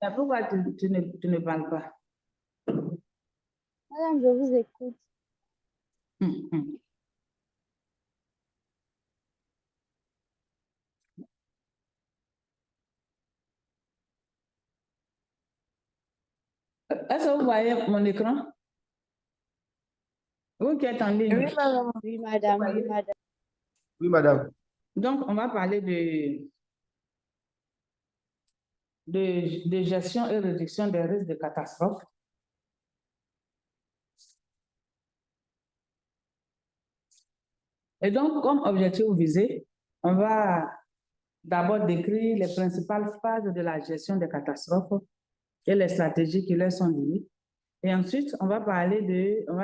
Mais pourquoi tu ne parles pas? Madame, je vous écoute. Hum. Est-ce que vous voyez mon écran? Vous qui êtes en ligne. Oui, madame. Oui, madame. Oui, madame. Oui, madame. Donc, on va parler de gestion et réduction des risques de catastrophe. Et donc, comme objectif visé, on va d'abord décrire les principales phases de la gestion des catastrophes et les stratégies qui leur sont liées. Et ensuite, on va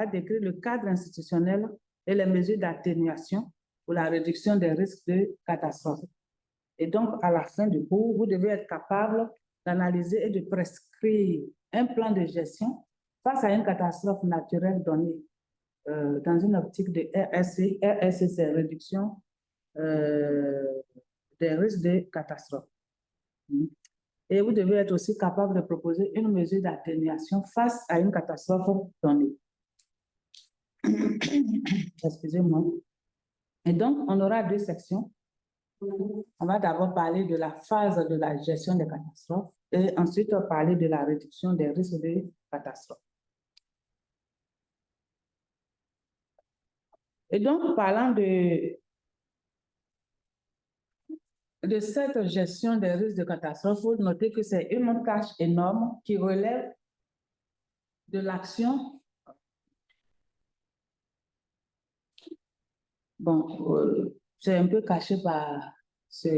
décrire le cadre institutionnel et les mesures d'atténuation pour la réduction des risques de catastrophe. Et donc, à la fin du cours, vous devez être capable d'analyser et de prescrire un plan de gestion face à une catastrophe naturelle donnée dans une optique de RSC. RSC, c'est réduction des risques de catastrophe. Et vous devez être aussi capable de proposer une mesure d'atténuation face à une catastrophe donnée. Excusez-moi. Et donc, on aura deux sections. On va d'abord parler de la phase de la gestion des catastrophes et ensuite parler de la réduction des risques de catastrophe. Et donc, parlant de cette gestion des risques de catastrophe, il faut noter que c'est une tâche énorme qui relève de l'action. Bon, c'est un peu caché par ce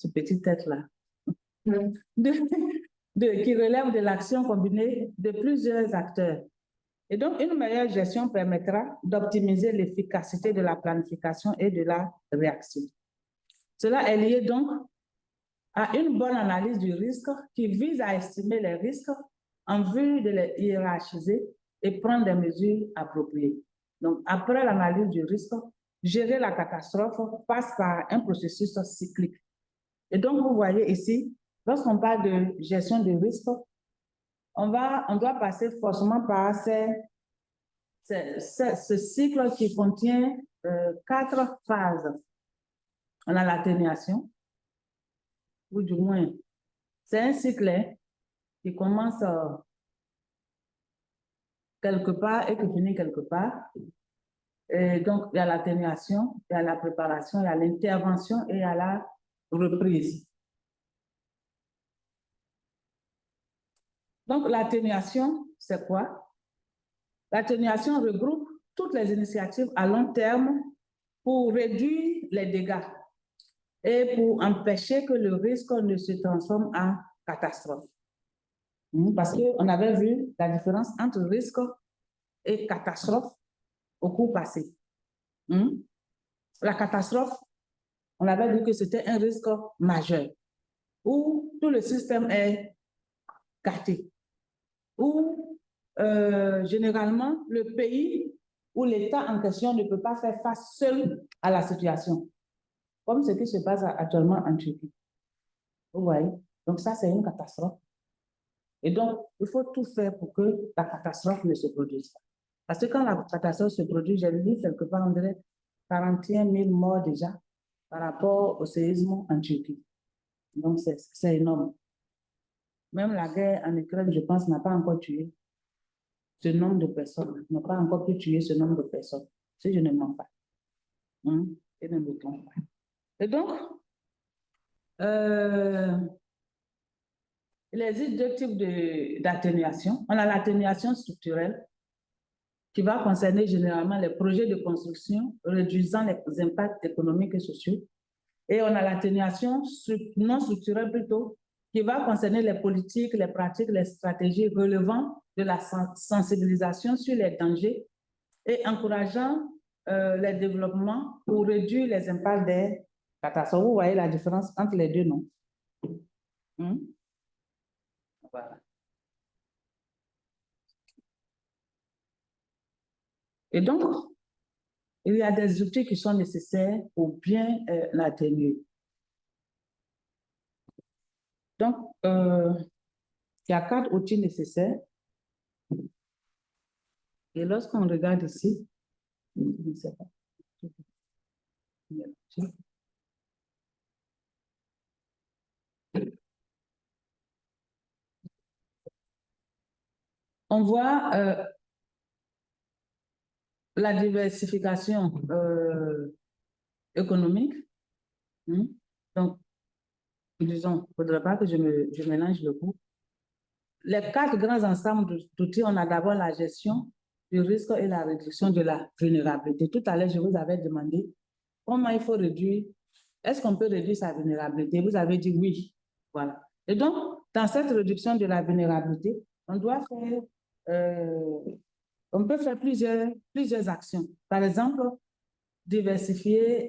petit tête-là. Qui relève de l'action combinée de plusieurs acteurs. Et donc, une meilleure gestion permettra d'optimiser l'efficacité de la planification et de la réaction. Cela est lié donc à une bonne analyse du risque qui vise à estimer les risques en vue de les hiérarchiser et prendre des mesures appropriées. Donc, après l'analyse du risque, gérer la catastrophe passe par un processus cyclique. Et donc, vous voyez ici, lorsqu'on parle de gestion du risque, on doit passer forcément par ce cycle qui contient 4 phases. On a l'atténuation, ou du moins, c'est un cycle qui commence quelque part et qui finit quelque part. Et donc, il y a l'atténuation, il y a la préparation, il y a l'intervention et il y a la reprise. Donc, l'atténuation, c'est quoi? L'atténuation regroupe toutes les initiatives à long terme pour réduire les dégâts et pour empêcher que le risque ne se transforme en catastrophe. Parce qu'on avait vu la différence entre risque et catastrophe au cours passé. La catastrophe, on avait dit que c'était un risque majeur, où tout le système est gâté, où généralement le pays ou l'État en question ne peut pas faire face seul à la situation, comme ce qui se passe actuellement en Turquie. Vous voyez? Donc ça, c'est une catastrophe. Et donc, il faut tout faire pour que la catastrophe ne se produise pas. Parce que quand la catastrophe se produit, j'ai lu quelque part, on dirait 41 000 morts déjà par rapport au séisme en Turquie. Donc, c'est énorme. Même la guerre en Ukraine, je pense, n'a pas encore tué ce nombre de personnes, n'a pas encore pu tuer ce nombre de personnes, si je ne mens pas. Et ne me trompe pas. Et donc, il existe deux types d'atténuation. On a l'atténuation structurelle qui va concerner généralement les projets de construction réduisant les impacts économiques et sociaux. Et on a l'atténuation non structurelle plutôt qui va concerner les politiques, les pratiques, les stratégies relevant de la sensibilisation sur les dangers et encourageant les développements pour réduire les impacts des catastrophes. Vous voyez la différence entre les deux, non? Voilà. Et donc, il y a des outils qui sont nécessaires pour bien l'atténuer. Donc, Il y a 4 outils nécessaires. Et lorsqu'on regarde ici, je ne sais pas. On voit la diversification économique. Donc, disons, il ne faudrait pas que je mélange le coup. Les 4 grands ensembles d'outils, on a d'abord la gestion du risque et la réduction de la vulnérabilité. Tout à l'heure, je vous avais demandé comment il faut réduire, est-ce qu'on peut réduire sa vulnérabilité? Vous avez dit oui. Voilà. Et donc, dans cette réduction de la vulnérabilité, on doit faire, on peut faire plusieurs actions. Par exemple, diversifier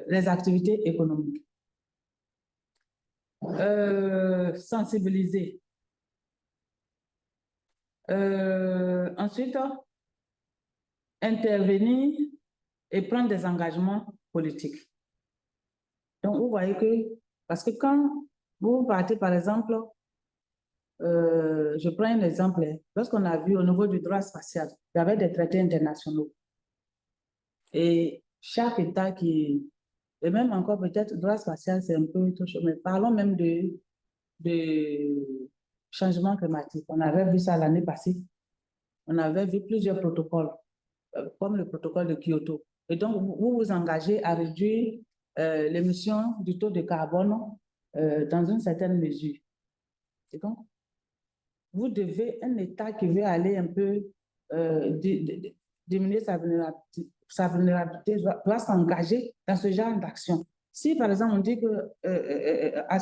les activités économiques. Sensibiliser. Ensuite, intervenir et prendre des engagements politiques. Donc, vous voyez que, parce que quand vous partez, par exemple, je prends un exemple, lorsqu'on a vu au niveau du droit spatial, il y avait des traités internationaux. Et chaque État qui, et même encore peut-être, droit spatial, c'est un peu tout chaud, mais parlons même de changement climatique. On avait vu ça l'année passée. On avait vu plusieurs protocoles, comme le protocole de Kyoto. Et donc, vous vous engagez à réduire l'émission du taux de carbone dans une certaine mesure. Et donc, vous devez, un État qui veut aller un peu diminuer sa vulnérabilité doit s'engager dans ce genre d'action. Si, par exemple, on dit que à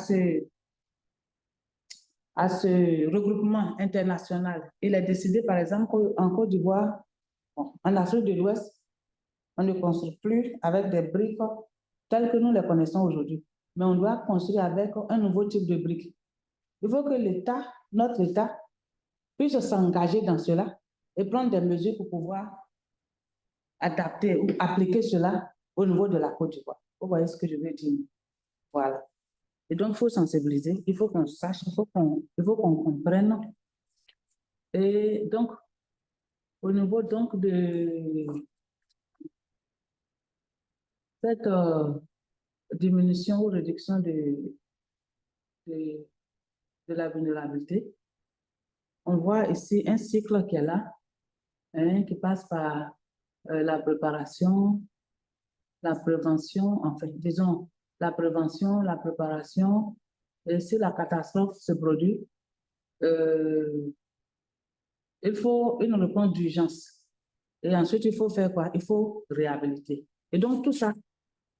ce regroupement international, il est décidé, par exemple, qu'en Côte d'Ivoire, bon, en Afrique de l'Ouest, on ne construit plus avec des briques telles que nous les connaissons aujourd'hui, mais on doit construire avec un nouveau type de briques. Il faut que l'État, notre État, puisse s'engager dans cela et prendre des mesures pour pouvoir adapter ou appliquer cela au niveau de la Côte d'Ivoire. Vous voyez ce que je veux dire? Voilà. Et donc, il faut sensibiliser, il faut qu'on sache, il faut qu'on comprenne. Et donc, au niveau donc de cette diminution ou réduction de la vulnérabilité, on voit ici un cycle qui est là, hein, qui passe par la préparation, la prévention, en fait, disons, la prévention, la préparation, et si la catastrophe se produit, il faut une réponse d'urgence. Et ensuite, il faut faire quoi? Il faut réhabiliter. Et donc, tout ça,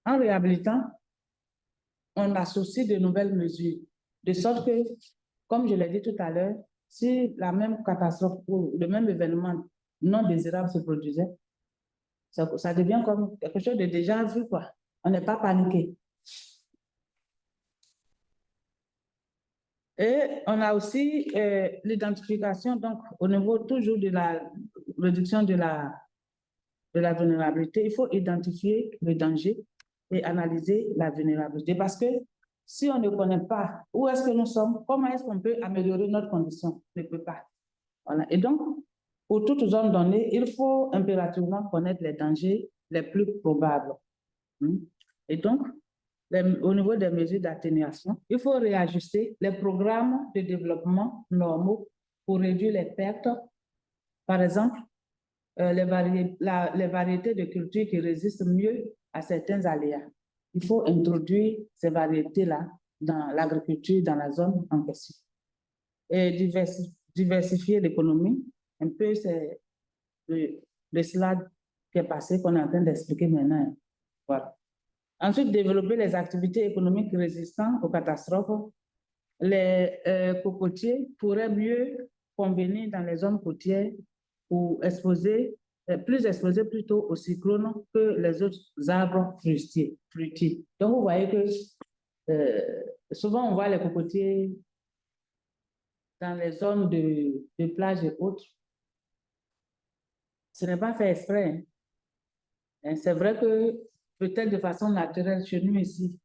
en réhabilitant, on associe de nouvelles mesures, de sorte que, comme je l'ai dit tout à l'heure, si la même catastrophe ou le même événement non désirable se produisait, ça devient comme quelque chose de déjà vu, quoi. On n'est pas paniqué. Et on a aussi l'identification, donc au niveau toujours de la réduction de la vulnérabilité, il faut identifier le danger et analyser la vulnérabilité. Parce que si on ne connaît pas où est-ce que nous sommes, comment est-ce qu'on peut améliorer notre condition? On ne peut pas. Voilà. Et donc, pour toute zone donnée, il faut impérativement connaître les dangers les plus probables. Et donc, au niveau des mesures d'atténuation, il faut réajuster les programmes de développement normaux pour réduire les pertes. Par exemple, les variétés de cultures qui résistent mieux à certains aléas. Il faut introduire ces variétés-là dans l'agriculture, dans la zone en question. Et diversifier l'économie, un peu c'est le slide qui est passé qu'on est en train d'expliquer maintenant. Voilà. Ensuite, développer les activités économiques résistantes aux catastrophes. Les cocotiers pourraient mieux convenir dans les zones côtières pour plus exposés plutôt aux cyclones que les autres arbres fruitiers. Donc, vous voyez que souvent, on voit les cocotiers dans les zones de plage et autres. Ce n'est pas fait exprès. Hein. C'est vrai que peut-être de façon naturelle chez nous ici,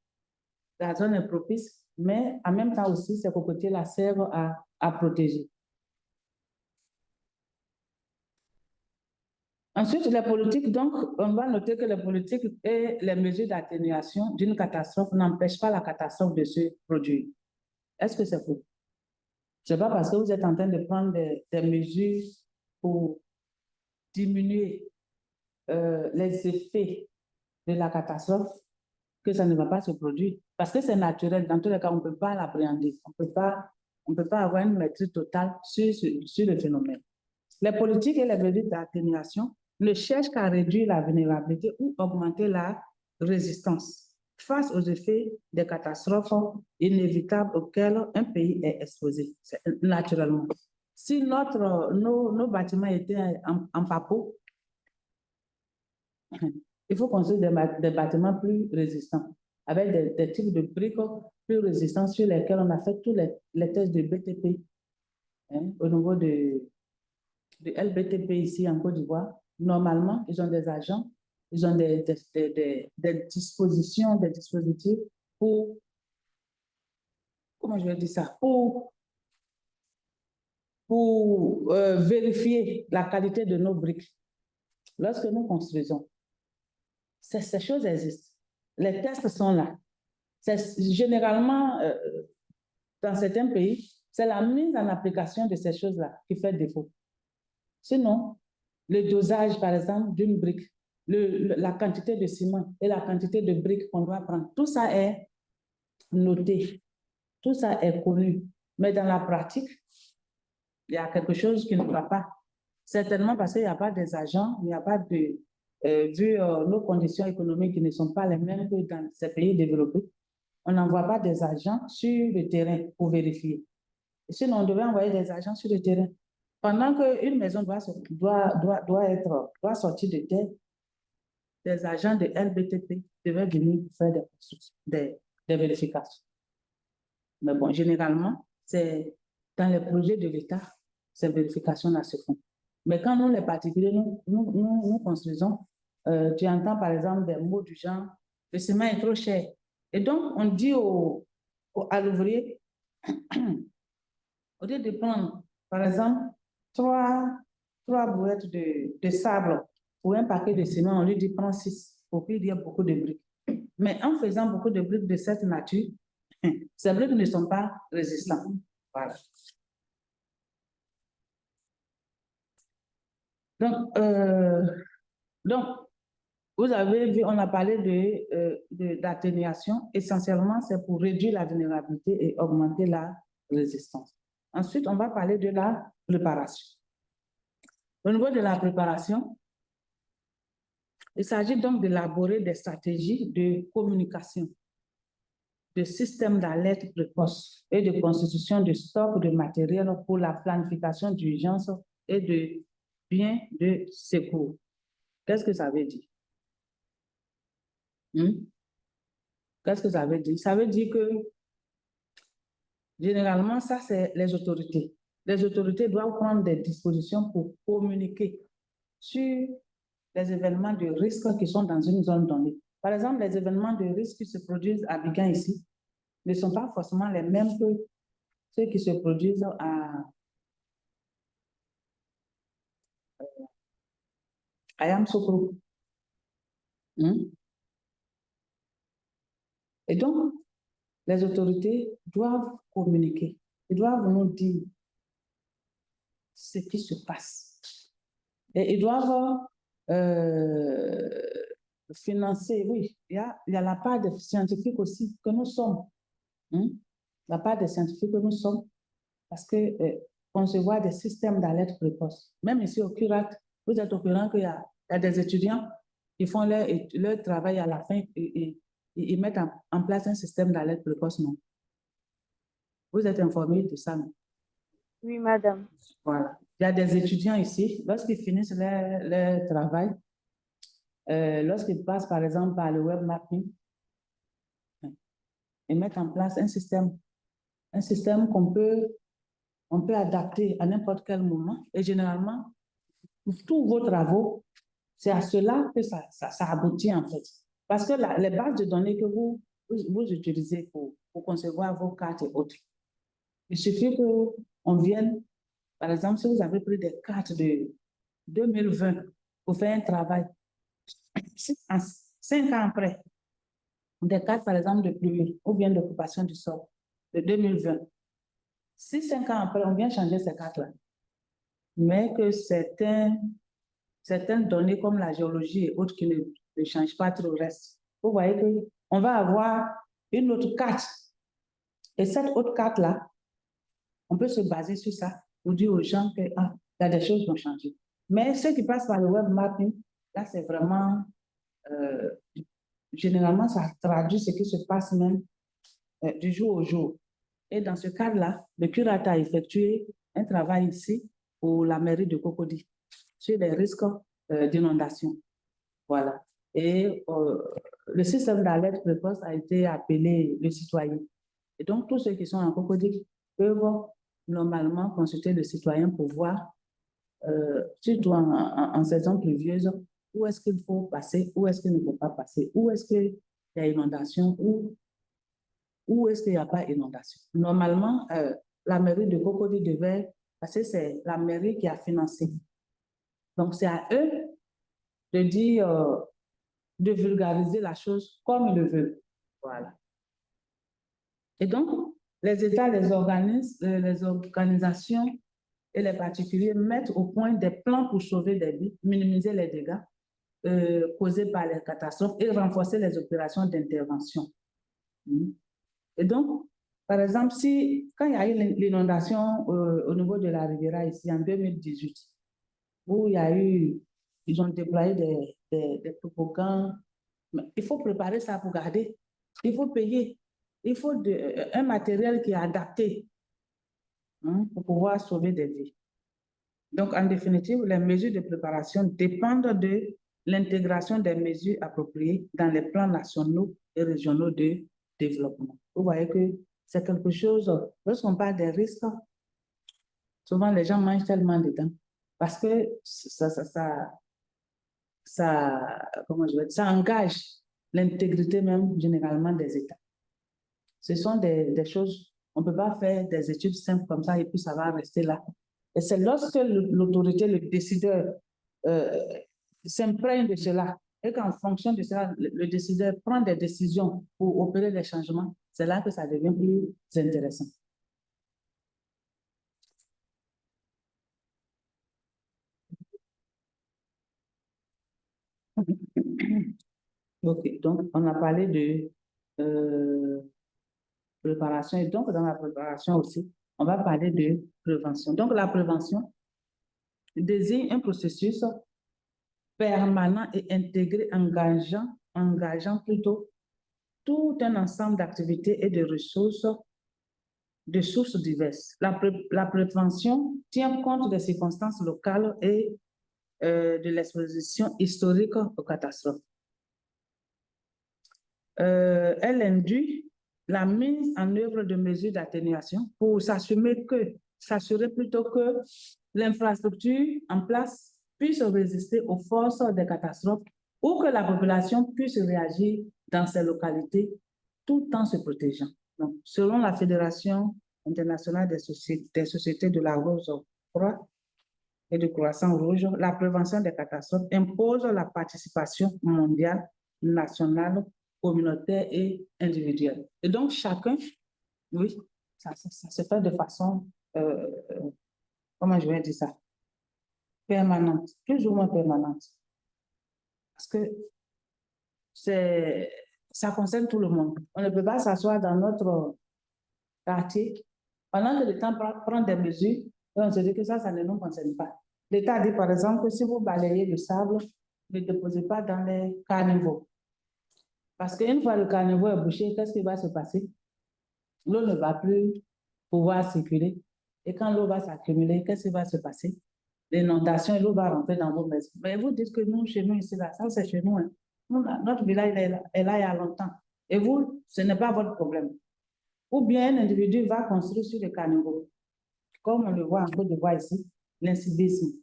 la zone est propice, mais en même temps aussi, ces cocotiers-là servent à protéger. Ensuite, les politiques, donc, on va noter que les politiques et les mesures d'atténuation d'une catastrophe n'empêchent pas la catastrophe de se produire. Est-ce que c'est faux? Ce n'est pas parce que vous êtes en train de prendre des mesures pour diminuer les effets de la catastrophe que ça ne va pas se produire. Parce que c'est naturel. Dans tous les cas, on ne peut pas l'appréhender. On ne peut pas avoir une maîtrise totale sur le phénomène. Les politiques et les mesures d'atténuation ne cherchent qu'à réduire la vulnérabilité ou augmenter la résistance face aux effets des catastrophes inévitables auxquelles un pays est exposé, naturellement. Si nos bâtiments étaient en papeau, il faut construire des bâtiments plus résistants, avec des types de briques plus résistants sur lesquels on a fait tous les tests de BTP au niveau de LBTP ici en Côte d'Ivoire. Normalement, ils ont des agents, ils ont des dispositions, des dispositifs pour, comment je vais dire ça, pour vérifier la qualité de nos briques. Lorsque nous construisons, ces choses existent. Les tests sont là. Généralement, dans certains pays, c'est la mise en application de ces choses-là qui fait défaut. Sinon, le dosage, par exemple, d'une brique, la quantité de ciment et la quantité de briques qu'on doit prendre, tout ça est noté, tout ça est connu. Mais dans la pratique, il y a quelque chose qui ne va pas. Certainement parce qu'il n'y a pas des agents, il n'y a pas de... vu nos conditions économiques qui ne sont pas les mêmes que dans ces pays développés, on n'envoie pas des agents sur le terrain pour vérifier. Et sinon, on devait envoyer des agents sur le terrain. Pendant qu'une maison doit sortir de terre, des agents de LBTP devaient venir faire des vérifications. Mais bon, généralement, c'est dans les projets de l'État, ces vérifications-là se font. Mais quand nous, les particuliers, nous construisons, tu entends par exemple des mots du genre, le ciment est trop cher. Et donc, on dit à l'ouvrier, au lieu de prendre, par exemple, trois brouettes de sable pour un paquet de ciment, on lui dit prends 6 pour qu'il y ait beaucoup de briques. Mais en faisant beaucoup de briques de cette nature, ces briques ne sont pas résistantes. Voilà. Donc, vous avez vu, on a parlé d'atténuation. Essentiellement, c'est pour réduire la vulnérabilité et augmenter la résistance. Ensuite, on va parler de la préparation. Au niveau de la préparation, il s'agit donc d'élaborer des stratégies de communication, de systèmes d'alerte précoce et de constitution de stocks de matériel pour la planification d'urgence et de biens de secours. Qu'est-ce que ça veut dire? Qu'est-ce que ça veut dire? Ça veut dire que généralement, ça, c'est les autorités. Les autorités doivent prendre des dispositions pour communiquer sur les événements de risque qui sont dans une zone donnée. Par exemple, les événements de risque qui se produisent à Bigan ici ne sont pas forcément les mêmes que ceux qui se produisent à Yamsoukro. Et donc, les autorités doivent communiquer. Ils doivent nous dire ce qui se passe. Et ils doivent financer, oui, il y a la part des scientifiques aussi que nous sommes. La part des scientifiques que nous sommes, parce que concevoir des systèmes d'alerte précoce. Même ici au CURAT, vous êtes au courant qu'il y a des étudiants qui font leur travail à la fin et ils mettent en place un système d'alerte précoce, non? Vous êtes informés de ça, non? Oui, madame. Voilà. Il y a des étudiants ici, lorsqu'ils finissent leur travail, lorsqu'ils passent par exemple par le web mapping, ils mettent en place un système qu'on peut adapter à n'importe quel moment. Et généralement, pour tous vos travaux, c'est à cela que ça aboutit en fait. Parce que les bases de données que vous utilisez pour pour concevoir vos cartes et autres. Il suffit qu'on vienne, par exemple, si vous avez pris des cartes de 2020 pour faire un travail, 5 ans après, des cartes, par exemple, de pluie ou bien d'occupation du sol de 2020. Si 5 ans après, on vient changer ces cartes-là, mais que certaines données comme la géologie et autres qui ne changent pas trop le reste, vous voyez qu'on va avoir une autre carte. Et cette autre carte-là, on peut se baser sur ça pour dire aux gens que il y a des choses qui ont changé. Mais ceux qui passent par le web mapping, là, c'est vraiment, généralement, ça traduit ce qui se passe même du jour au jour. Et dans ce cadre-là, le curateur a effectué un travail ici pour la mairie de Cocody sur les risques d'inondation. Voilà. Et le système d'alerte précoce a été appelé le citoyen. Et donc, tous ceux qui sont en Cocody peuvent normalement consulter le citoyen pour voir, surtout en saison pluvieuse, où est-ce qu'il faut passer, où est-ce qu'il ne faut pas passer, où est-ce qu'il y a inondation, où est-ce qu'il n'y a pas inondation. Normalement, la mairie de Cocody devait, parce que c'est la mairie qui a financé. Donc, c'est à eux de dire, de vulgariser la chose comme ils le veulent. Voilà. Et donc, les États, les organisations et les particuliers mettent au point des plans pour sauver des vies, minimiser les dégâts causés par les catastrophes et renforcer les opérations d'intervention. Et donc, par exemple, quand il y a eu l'inondation au niveau de la Riviera ici en 2018, où ils ont déployé des toboggans, il faut préparer ça pour garder. Il faut payer. Il faut un matériel qui est adapté pour pouvoir sauver des vies. Donc, en définitive, les mesures de préparation dépendent de l'intégration des mesures appropriées dans les plans nationaux et régionaux de développement. Vous voyez que c'est quelque chose, lorsqu'on parle des risques, souvent les gens mangent tellement dedans parce que ça engage l'intégrité même généralement des États. Ce sont des choses, on ne peut pas faire des études simples comme ça et puis ça va rester là. Et c'est lorsque l'autorité, le décideur s'imprègne de cela et qu'en fonction de cela, le décideur prend des décisions pour opérer des changements, c'est là que ça devient plus intéressant. Ok, donc on a parlé de préparation et donc dans la préparation aussi, on va parler de prévention. Donc la prévention désigne un processus permanent et intégré engageant plutôt tout un ensemble d'activités et de ressources, de sources diverses. La prévention tient compte des circonstances locales et de l'exposition historique aux catastrophes. Elle induit la mise en œuvre de mesures d'atténuation pour s'assurer plutôt que l'infrastructure en place puisse résister aux forces des catastrophes ou que la population puisse réagir dans ces localités tout en se protégeant. Donc, selon la Fédération internationale des sociétés de la Rose Croix et du Croissant Rouge, la prévention des catastrophes impose la participation mondiale, nationale, communautaire et individuelle. Et donc, chacun, oui, ça se fait de façon, comment je vais dire ça, permanente, plus ou moins permanente. Parce que ça concerne tout le monde. On ne peut pas s'asseoir dans notre quartier pendant que l'État prend des mesures et on se dit que ça ne nous concerne pas. L'État dit par exemple que si vous balayez le sable, ne déposez pas dans les caniveaux. Parce qu'une fois le caniveau est bouché, qu'est-ce qui va se passer? L'eau ne va plus pouvoir circuler. Et quand l'eau va s'accumuler, qu'est-ce qui va se passer? L'inondation, l'eau va rentrer dans vos maisons. Mais vous dites que nous, chez nous, ici, là, ça c'est chez nous. Hein. Notre village est là il y a longtemps. Et vous, ce n'est pas votre problème. Ou bien un individu va construire sur le caniveau. Comme on le voit en Côte d'Ivoire ici, l'incivisme.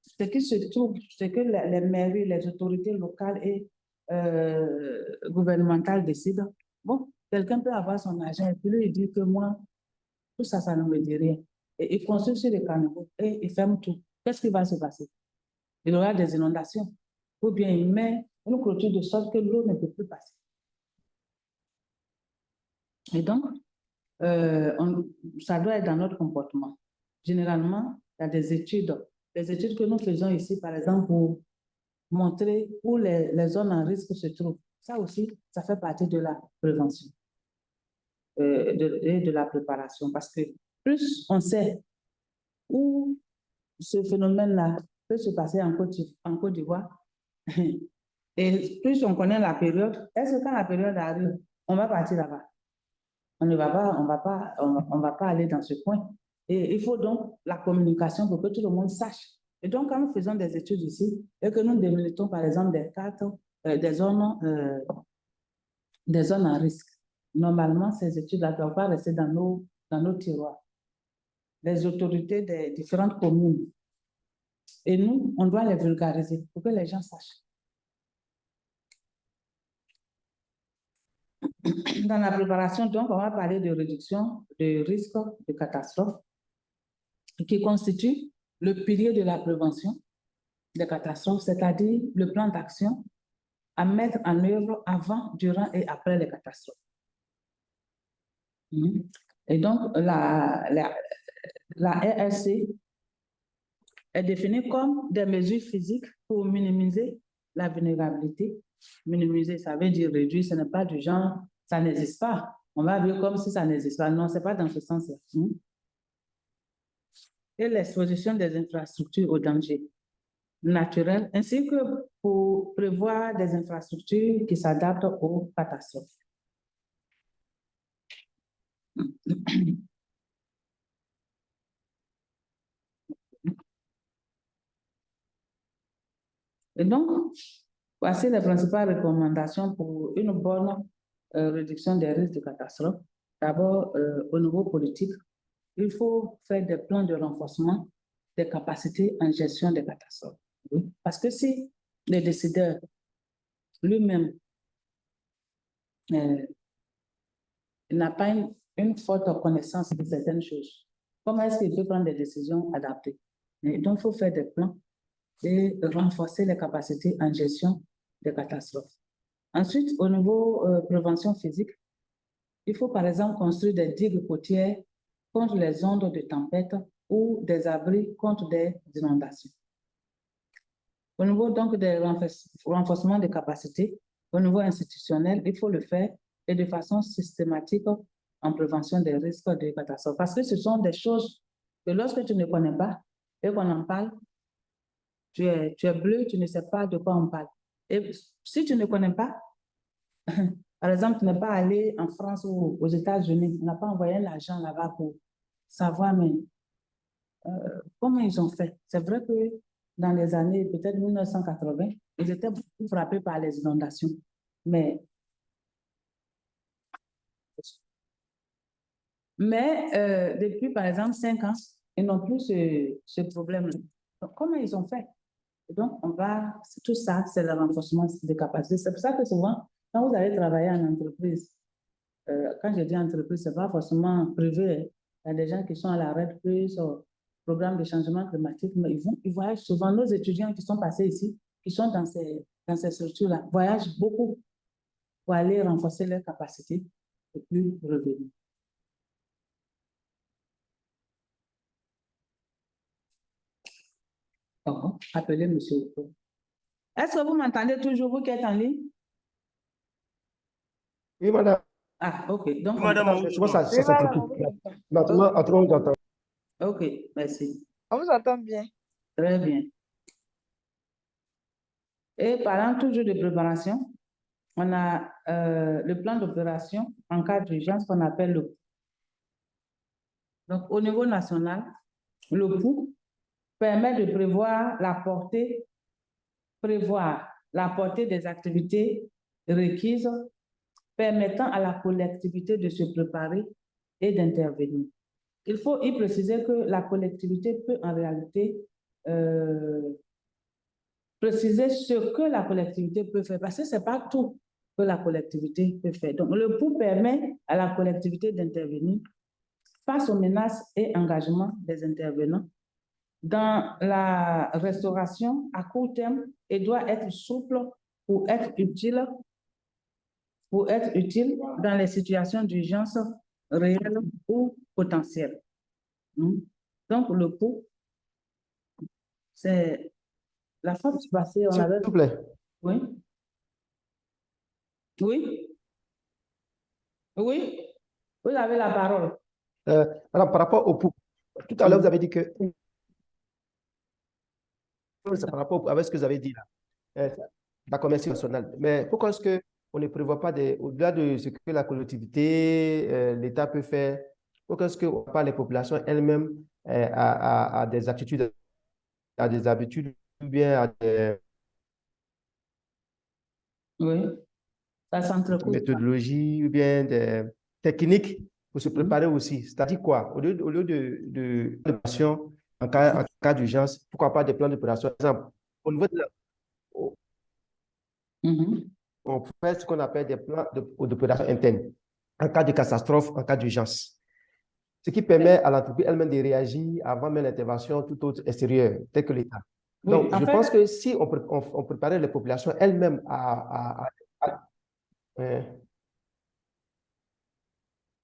Ce qui se trouve, c'est que les mairies, les autorités locales et gouvernementales décident. Bon, Quelqu'un peut avoir son argent et puis lui, il dit que moi, tout ça, ça ne me dit rien. Et il construit sur les caniveaux et il ferme tout. Qu'est-ce qui va se passer? Il y aura des inondations. Ou bien il met une clôture de sorte que l'eau ne peut plus passer. Et donc, ça doit être dans notre comportement. Généralement, il y a des études que nous faisons ici, par exemple, pour montrer où les zones en risque se trouvent. Ça aussi, ça fait partie de la prévention et de la préparation. Parce que plus on sait où ce phénomène-là peut se passer en Côte d'Ivoire, et plus on connaît la période, est-ce que quand la période arrive, on va partir là-bas? On ne va pas, on va pas aller dans ce coin. Et il faut donc la communication pour que tout le monde sache. Et donc, quand nous faisons des études ici, et que nous délimitons, par exemple, des cartes, des zones à risque, normalement, ces études-là ne doivent pas rester dans nos tiroirs. Les autorités des différentes communes. Et nous, on doit les vulgariser pour que les gens sachent. Dans la préparation, donc, on va parler de réduction de risque de catastrophe, qui constitue le pilier de la prévention des catastrophes, c'est-à-dire le plan d'action à mettre en œuvre avant, durant et après les catastrophes. Et donc, la RSC est définie comme des mesures physiques pour minimiser la vulnérabilité. Minimiser, ça veut dire réduire, ce n'est pas du genre, ça n'existe pas. On va vivre comme si ça n'existe pas. Non, ce n'est pas dans ce sens-là. Et l'exposition des infrastructures aux dangers naturels, ainsi que pour prévoir des infrastructures qui s'adaptent aux catastrophes. Et donc, voici les principales recommandations pour une bonne réduction des risques de catastrophe. D'abord, au niveau politique, il faut faire des plans de renforcement des capacités en gestion des catastrophes. Oui. Parce que si le décideur lui-même n'a pas une forte connaissance de certaines choses, comment est-ce qu'il peut prendre des décisions adaptées? Et donc, il faut faire des plans et renforcer les capacités en gestion des catastrophes. Ensuite, au niveau prévention physique, il faut par exemple construire des digues côtières contre les ondes de tempête ou des abris contre des inondations. Au niveau donc des renforcements des capacités, au niveau institutionnel, il faut le faire et de façon systématique en prévention des risques de catastrophes. Parce que ce sont des choses que lorsque tu ne connais pas et qu'on en parle, tu es bleu, tu ne sais pas de quoi on parle. Et si tu ne connais pas, par exemple, tu n'es pas allé en France ou aux États-Unis, tu n'as pas envoyé l'argent là-bas pour savoir, mais comment ils ont fait? C'est vrai que dans les années peut-être 1980, ils étaient beaucoup frappés par les inondations. Mais depuis, par exemple, 5 ans, ils n'ont plus ce problème-là. Donc, comment ils ont fait? Et donc, tout ça, c'est le renforcement des capacités. C'est pour ça que souvent, quand vous allez travailler en entreprise, quand je dis entreprise, ce n'est pas forcément privé. Il y a des gens qui sont à la Red Plus, au programme de changement climatique, mais ils voyagent souvent. Nos étudiants qui sont passés ici, qui sont dans ces structures-là, voyagent beaucoup pour aller renforcer leurs capacités et puis revenir. Appelez M. Ouko. Est-ce que vous m'entendez toujours, vous qui êtes en ligne? Oui, madame. Ah, ok. Donc, Madame, je vois ça s'approprie. Maintenant, attends, j'entends. Ok, merci. On vous entend bien. Très bien. Et parlant toujours de préparation, on a le plan d'opération en cas d'urgence qu'on appelle le POU. Donc, au niveau national, le POU permet de prévoir la portée des activités requises permettant à la collectivité de se préparer et d'intervenir. Il faut y préciser que la collectivité peut en réalité préciser ce que la collectivité peut faire, parce que ce n'est pas tout. que la collectivité peut faire. Donc, le pouls permet à la collectivité d'intervenir face aux menaces et engagements des intervenants dans la restauration à court terme et doit être souple pour être utile dans les situations d'urgence réelles ou potentielles. Donc, le pouls, c'est la fois passée, on S'il avait... vous plaît. Oui. Oui. Oui. Vous avez la parole. Alors, par rapport au pouls, tout à l'heure, vous avez dit que c'est par rapport avec ce que vous avez dit là, la commerce nationale. Mais pourquoi est-ce qu'on ne prévoit pas, au-delà de ce que la collectivité, l'État peut faire, pourquoi est-ce qu'on pas les populations elles-mêmes à des attitudes, à des habitudes, ou bien à des Oui. Ça s'entrecoupe. méthodologies, ou bien des techniques pour se préparer aussi? C'est-à-dire quoi? Au lieu de préparation en cas d'urgence, pourquoi pas des plans d'opération? Par exemple, au niveau de la, on fait ce qu'on appelle des plans d'opération interne en cas de catastrophe, en cas d'urgence. Ce qui permet à l'entreprise elle-même de réagir avant même l'intervention tout autre extérieure, tel que l'État. Oui, Donc, je pense que si on préparait les populations elles-mêmes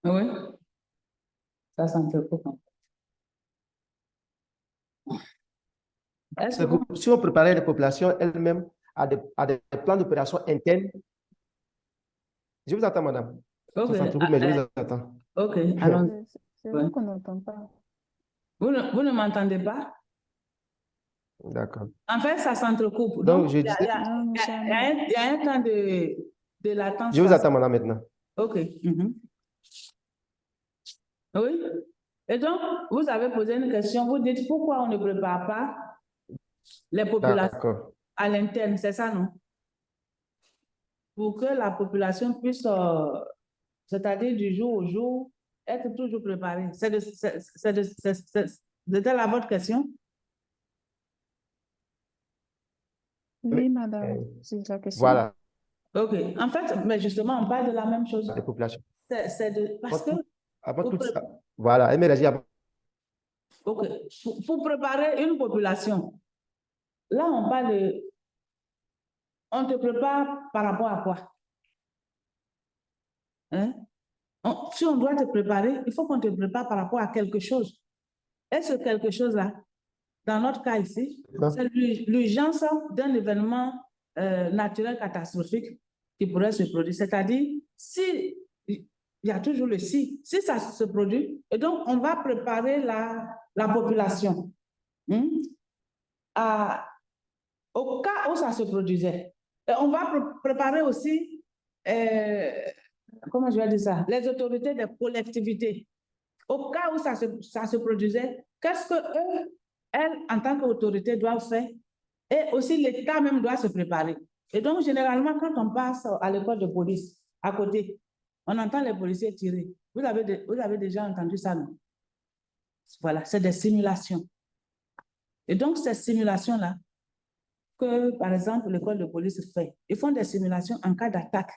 oui, ça s'entrecoupe. Est-ce que vous... si on préparait les populations elles-mêmes à des plans d'opération internes, je vous attends, madame. Ok, Ça s'entrecoupe, mais je vous attends. ok, allons. C'est vrai qu'on n'entend pas. Vous ne m'entendez pas? D'accord. En fait, ça s'entrecoupe. Donc, Donc, je il disais, y a un temps de latence. je vous attends, madame, maintenant. Ok. Oui. Et donc, vous avez posé une question. Vous dites pourquoi on ne prépare pas les populations à l'interne, c'est ça, non? Pour que la population puisse, c'est-à-dire du jour au jour, être toujours préparée. C'était là votre question? Oui, madame, c'est la question. Voilà, Ok. En fait, mais justement, on parle de la même chose. les populations. Parce que Avant tout ça, voilà, elle m'a réagi avant. ok. Pour préparer une population, là, on parle de... On te prépare par rapport à quoi? Hein? Si on doit te préparer, il faut qu'on te prépare par rapport à quelque chose. Et ce quelque chose-là, dans notre cas ici, c'est l'urgence d'un événement naturel catastrophique qui pourrait se produire. C'est-à-dire, si il y a toujours le si ça se produit, et donc on va préparer la population au cas où ça se produisait. Et on va préparer aussi, comment je vais dire ça, les autorités des collectivités. Au cas où ça se produisait, qu'est-ce que eux, elles, en tant qu'autorité, doivent faire? Et aussi, l'État même doit se préparer. Et donc, généralement, quand on passe à l'école de police, à côté, on entend les policiers tirer. Vous avez déjà entendu ça, non? Voilà, c'est des simulations. Et donc, ces simulations-là, que, par exemple, l'école de police fait, ils font des simulations en cas d'attaque.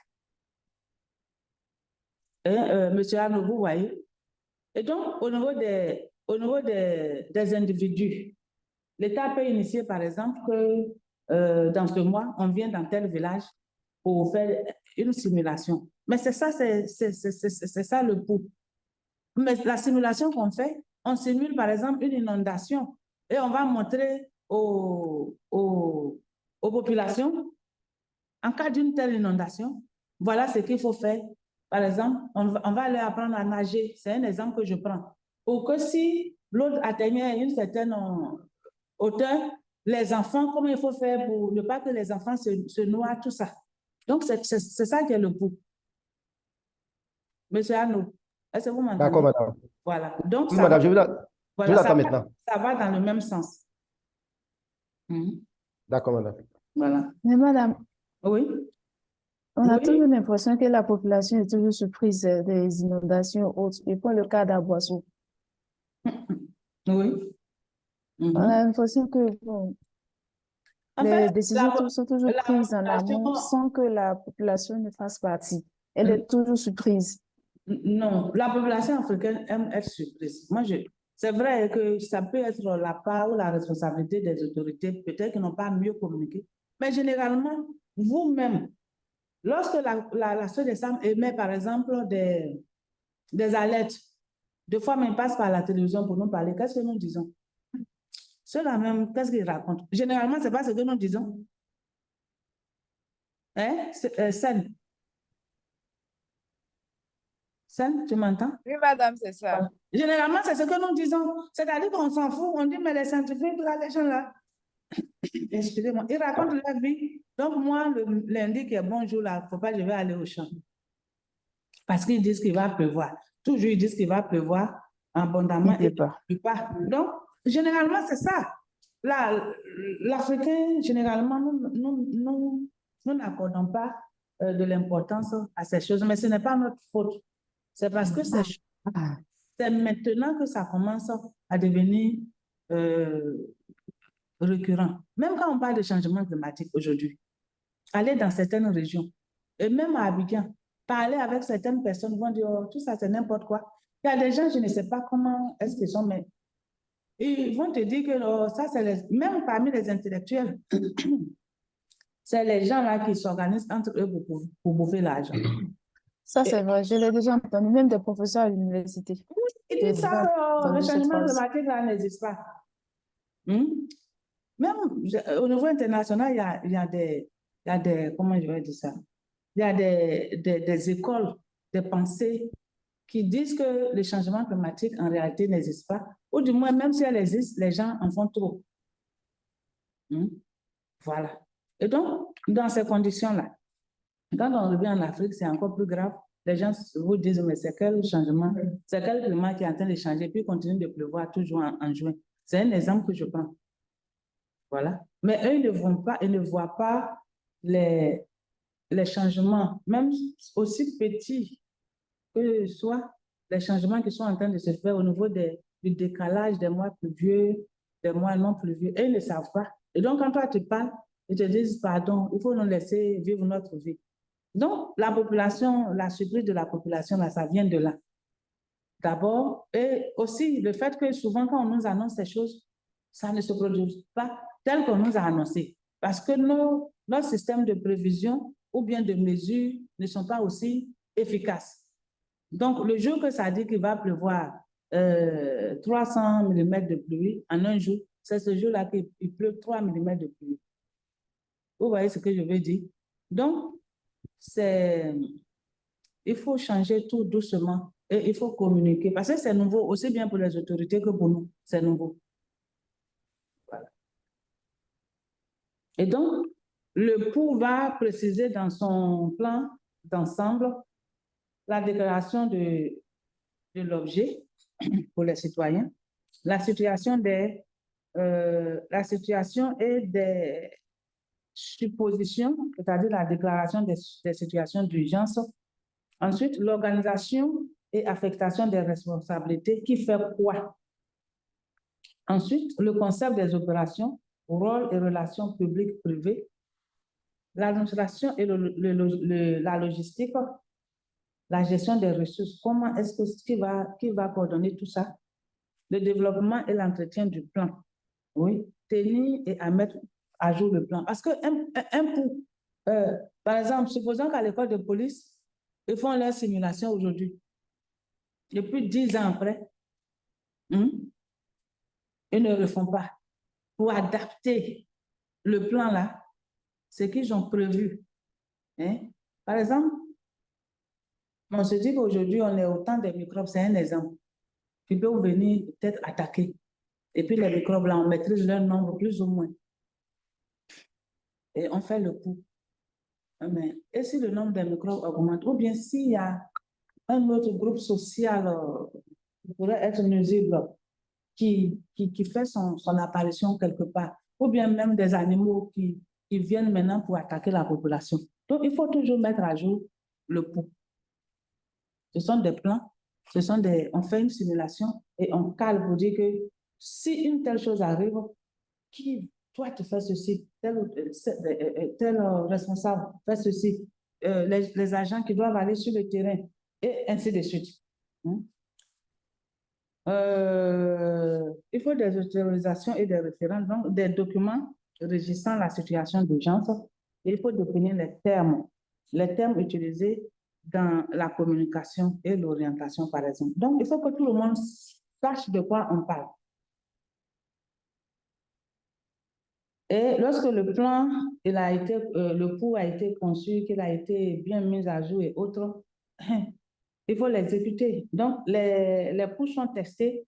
Monsieur Arnaud, vous voyez? Et donc, au niveau des individus, l'État peut initier, par exemple, que dans ce mois, on vient dans tel village pour faire une simulation. Mais c'est ça, c'est ça le pouls. Mais la simulation qu'on fait, on simule, par exemple, une inondation et on va montrer aux populations, en cas d'une telle inondation, voilà ce qu'il faut faire. Par exemple, on va leur apprendre à nager. C'est un exemple que je prends. Pour que si l'eau atteignait une certaine hauteur, les enfants, comment il faut faire pour ne pas que les enfants se noient, tout ça. Donc, c'est ça qui est le pouls. Monsieur Arnaud, est-ce que vous m'entendez? D'accord, madame. Voilà. Donc, Oui, ça madame, va, je vous attends maintenant. Ça va dans le même sens. D'accord, madame. Voilà. Mais madame, Oui. on a toujours l'impression que la population est toujours surprise des inondations autres. Et pour le cas d'Aboisseau, Oui. on a l'impression que, bon, En Les fait, décisions sont toujours la prises en population, amont sans que la population ne fasse partie. Elle est toujours surprise. non, la population africaine aime être surprise. C'est vrai que ça peut être la part ou la responsabilité des autorités, peut-être qu'ils n'ont pas mieux communiqué. Mais généralement, vous-même, lorsque la SODESAM émet, par exemple, des alertes, deux fois même passe par la télévision pour nous parler, qu'est-ce que nous disons? Ceux-là même, qu'est-ce qu'ils racontent? Généralement, ce n'est pas ce que nous disons. Hein? Sen, tu m'entends? Oui, madame, c'est ça. Généralement, c'est ce que nous disons. C'est-à-dire qu'on s'en fout. On dit, mais les scientifiques, là, les gens là, excusez-moi, ils racontent leur vie. Donc, moi, le lundi qui est bonjour, là, il ne faut pas que je vais aller au champ. Parce qu'ils disent qu'il va pleuvoir. Toujours, ils disent qu'il va pleuvoir abondamment. Il ne pleut pas. Donc, généralement, c'est ça. L'Africain, généralement, nous n'accordons pas de l'importance à ces choses, mais ce n'est pas notre faute. C'est parce que c'est maintenant que ça commence à devenir récurrent. Même quand on parle de changement climatique aujourd'hui, aller dans certaines régions, et même à Abidjan, parler avec certaines personnes vont dire, oh, tout ça, c'est n'importe quoi. Il y a des gens, je ne sais pas comment est-ce qu'ils sont, mais ils vont te dire que oh, ça, c'est même parmi les intellectuels, c'est les gens là qui s'organisent entre eux pour bouffer l'argent. Ça, c'est vrai. Je l'ai déjà entendu, même des professeurs à l'université. Ils disent ça, le changement climatique là n'existe pas. Même au niveau international, il y a des, comment je vais dire ça? Il y a des écoles de pensée qui disent que le changement climatique, en réalité, n'existe pas. Ou du moins, même si elle existe, les gens en font trop. Voilà. Et donc, dans ces conditions-là, quand on revient en Afrique, c'est encore plus grave. Les gens vous disent, mais c'est quel changement, c'est quel climat qui est en train de changer, puis continue de pleuvoir toujours en juin. C'est un exemple que je prends. Voilà. Mais eux, ils ne voient pas les changements, même aussi petits que soient les changements qui sont en train de se faire au niveau du décalage des mois pluvieux, des mois non pluvieux. Et ils ne savent pas. Et donc, quand toi, tu parles, ils te disent, pardon, il faut nous laisser vivre notre vie. Donc, la population, la surprise de la population, là, ça vient de là. D'abord, et aussi le fait que souvent, quand on nous annonce ces choses, ça ne se produit pas tel qu'on nous a annoncé. Parce que nos systèmes de prévision ou bien de mesure ne sont pas aussi efficaces. Donc, le jour que ça dit qu'il va pleuvoir 300 mm de pluie en un jour, c'est ce jour-là qu'il pleut 3 mm de pluie. Vous voyez ce que je veux dire? Donc, il faut changer tout doucement et il faut communiquer parce que c'est nouveau, aussi bien pour les autorités que pour nous, c'est nouveau. Voilà. Et donc, le POU va préciser dans son plan d'ensemble la déclaration de l'objet pour les citoyens, la situation et des suppositions, c'est-à-dire la déclaration des situations d'urgence. Ensuite, l'organisation et affectation des responsabilités, qui fait quoi? Ensuite, le concept des opérations, rôle et relations publiques-privées, l'administration et la logistique, la gestion des ressources, comment est-ce que qui va coordonner tout ça? Le développement et l'entretien du plan. Oui, tenir et à mettre à jour le plan. Parce que par exemple, supposons qu'à l'école de police, ils font leur simulation aujourd'hui. Et puis 10 ans après, ils ne le font pas. Pour adapter le plan là, ce qu'ils ont prévu. Par exemple, on se dit qu'aujourd'hui, on est au temps des microbes, c'est un exemple. Qui peut venir peut-être attaquer. Et puis les microbes là, on maîtrise leur nombre plus ou moins. Et on fait le coup. Mais, et si le nombre de microbes augmente, ou bien s'il y a un autre groupe social qui pourrait être nuisible, qui fait son apparition quelque part, ou bien même des animaux qui viennent maintenant pour attaquer la population. Donc, il faut toujours mettre à jour le pouls. Ce sont des plans, on fait une simulation et on cale pour dire que si une telle chose arrive, qui toi, tu fais ceci, tel responsable fait ceci, les agents qui doivent aller sur le terrain, et ainsi de suite. Hein. Il faut des autorisations et des références, donc des documents régissant la situation d'urgence. Il faut définir les termes utilisés dans la communication et l'orientation, par exemple. Donc, il faut que tout le monde sache de quoi on parle. Et lorsque le plan, le POU a été conçu, qu'il a été bien mis à jour et autres, il faut l'exécuter. Donc, les POU sont testés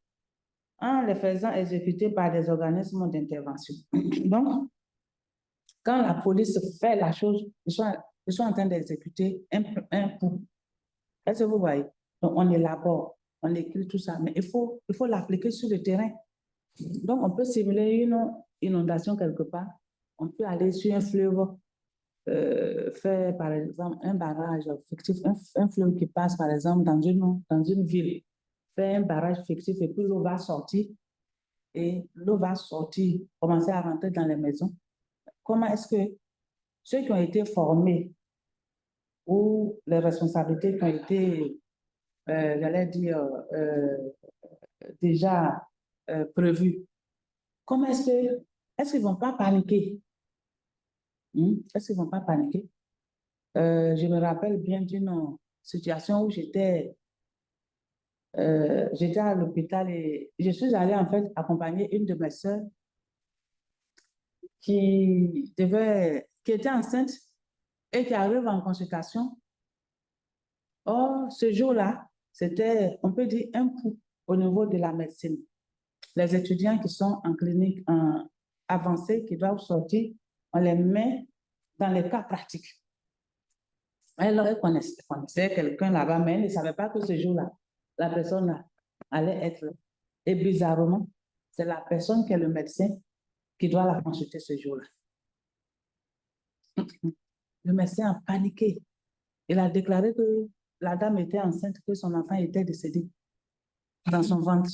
en les faisant exécuter par des organismes d'intervention. Donc, quand la police fait la chose, ils sont en train d'exécuter un POU. Est-ce que vous voyez? Donc, on élabore, on écrit tout ça, mais il faut l'appliquer sur le terrain. Donc, on peut simuler une inondation quelque part. On peut aller sur un fleuve, faire par exemple un barrage fictif, un fleuve qui passe par exemple dans une ville, faire un barrage fictif et puis l'eau va sortir commencer à rentrer dans les maisons. Comment est-ce que ceux qui ont été formés ou les responsabilités qui ont été, j'allais dire, déjà prévues, comment est-ce qu'ils ne vont pas paniquer? Est-ce qu'ils ne vont pas paniquer? Je me rappelle bien d'une situation où j'étais à l'hôpital et je suis allée en fait accompagner une de mes sœurs qui était enceinte et qui arrive en consultation. Or, ce jour-là, c'était, on peut dire, un coup au niveau de la médecine. Les étudiants qui sont en clinique avancée, qui doivent sortir, on les met dans les cas pratiques. Elle connaissait quelqu'un là-bas, mais elle ne savait pas que ce jour-là, la personne allait être là. Et bizarrement, c'est la personne qui est le médecin qui doit la consulter ce jour-là. Le médecin a paniqué. Il a déclaré que la dame était enceinte, que son enfant était décédé dans son ventre.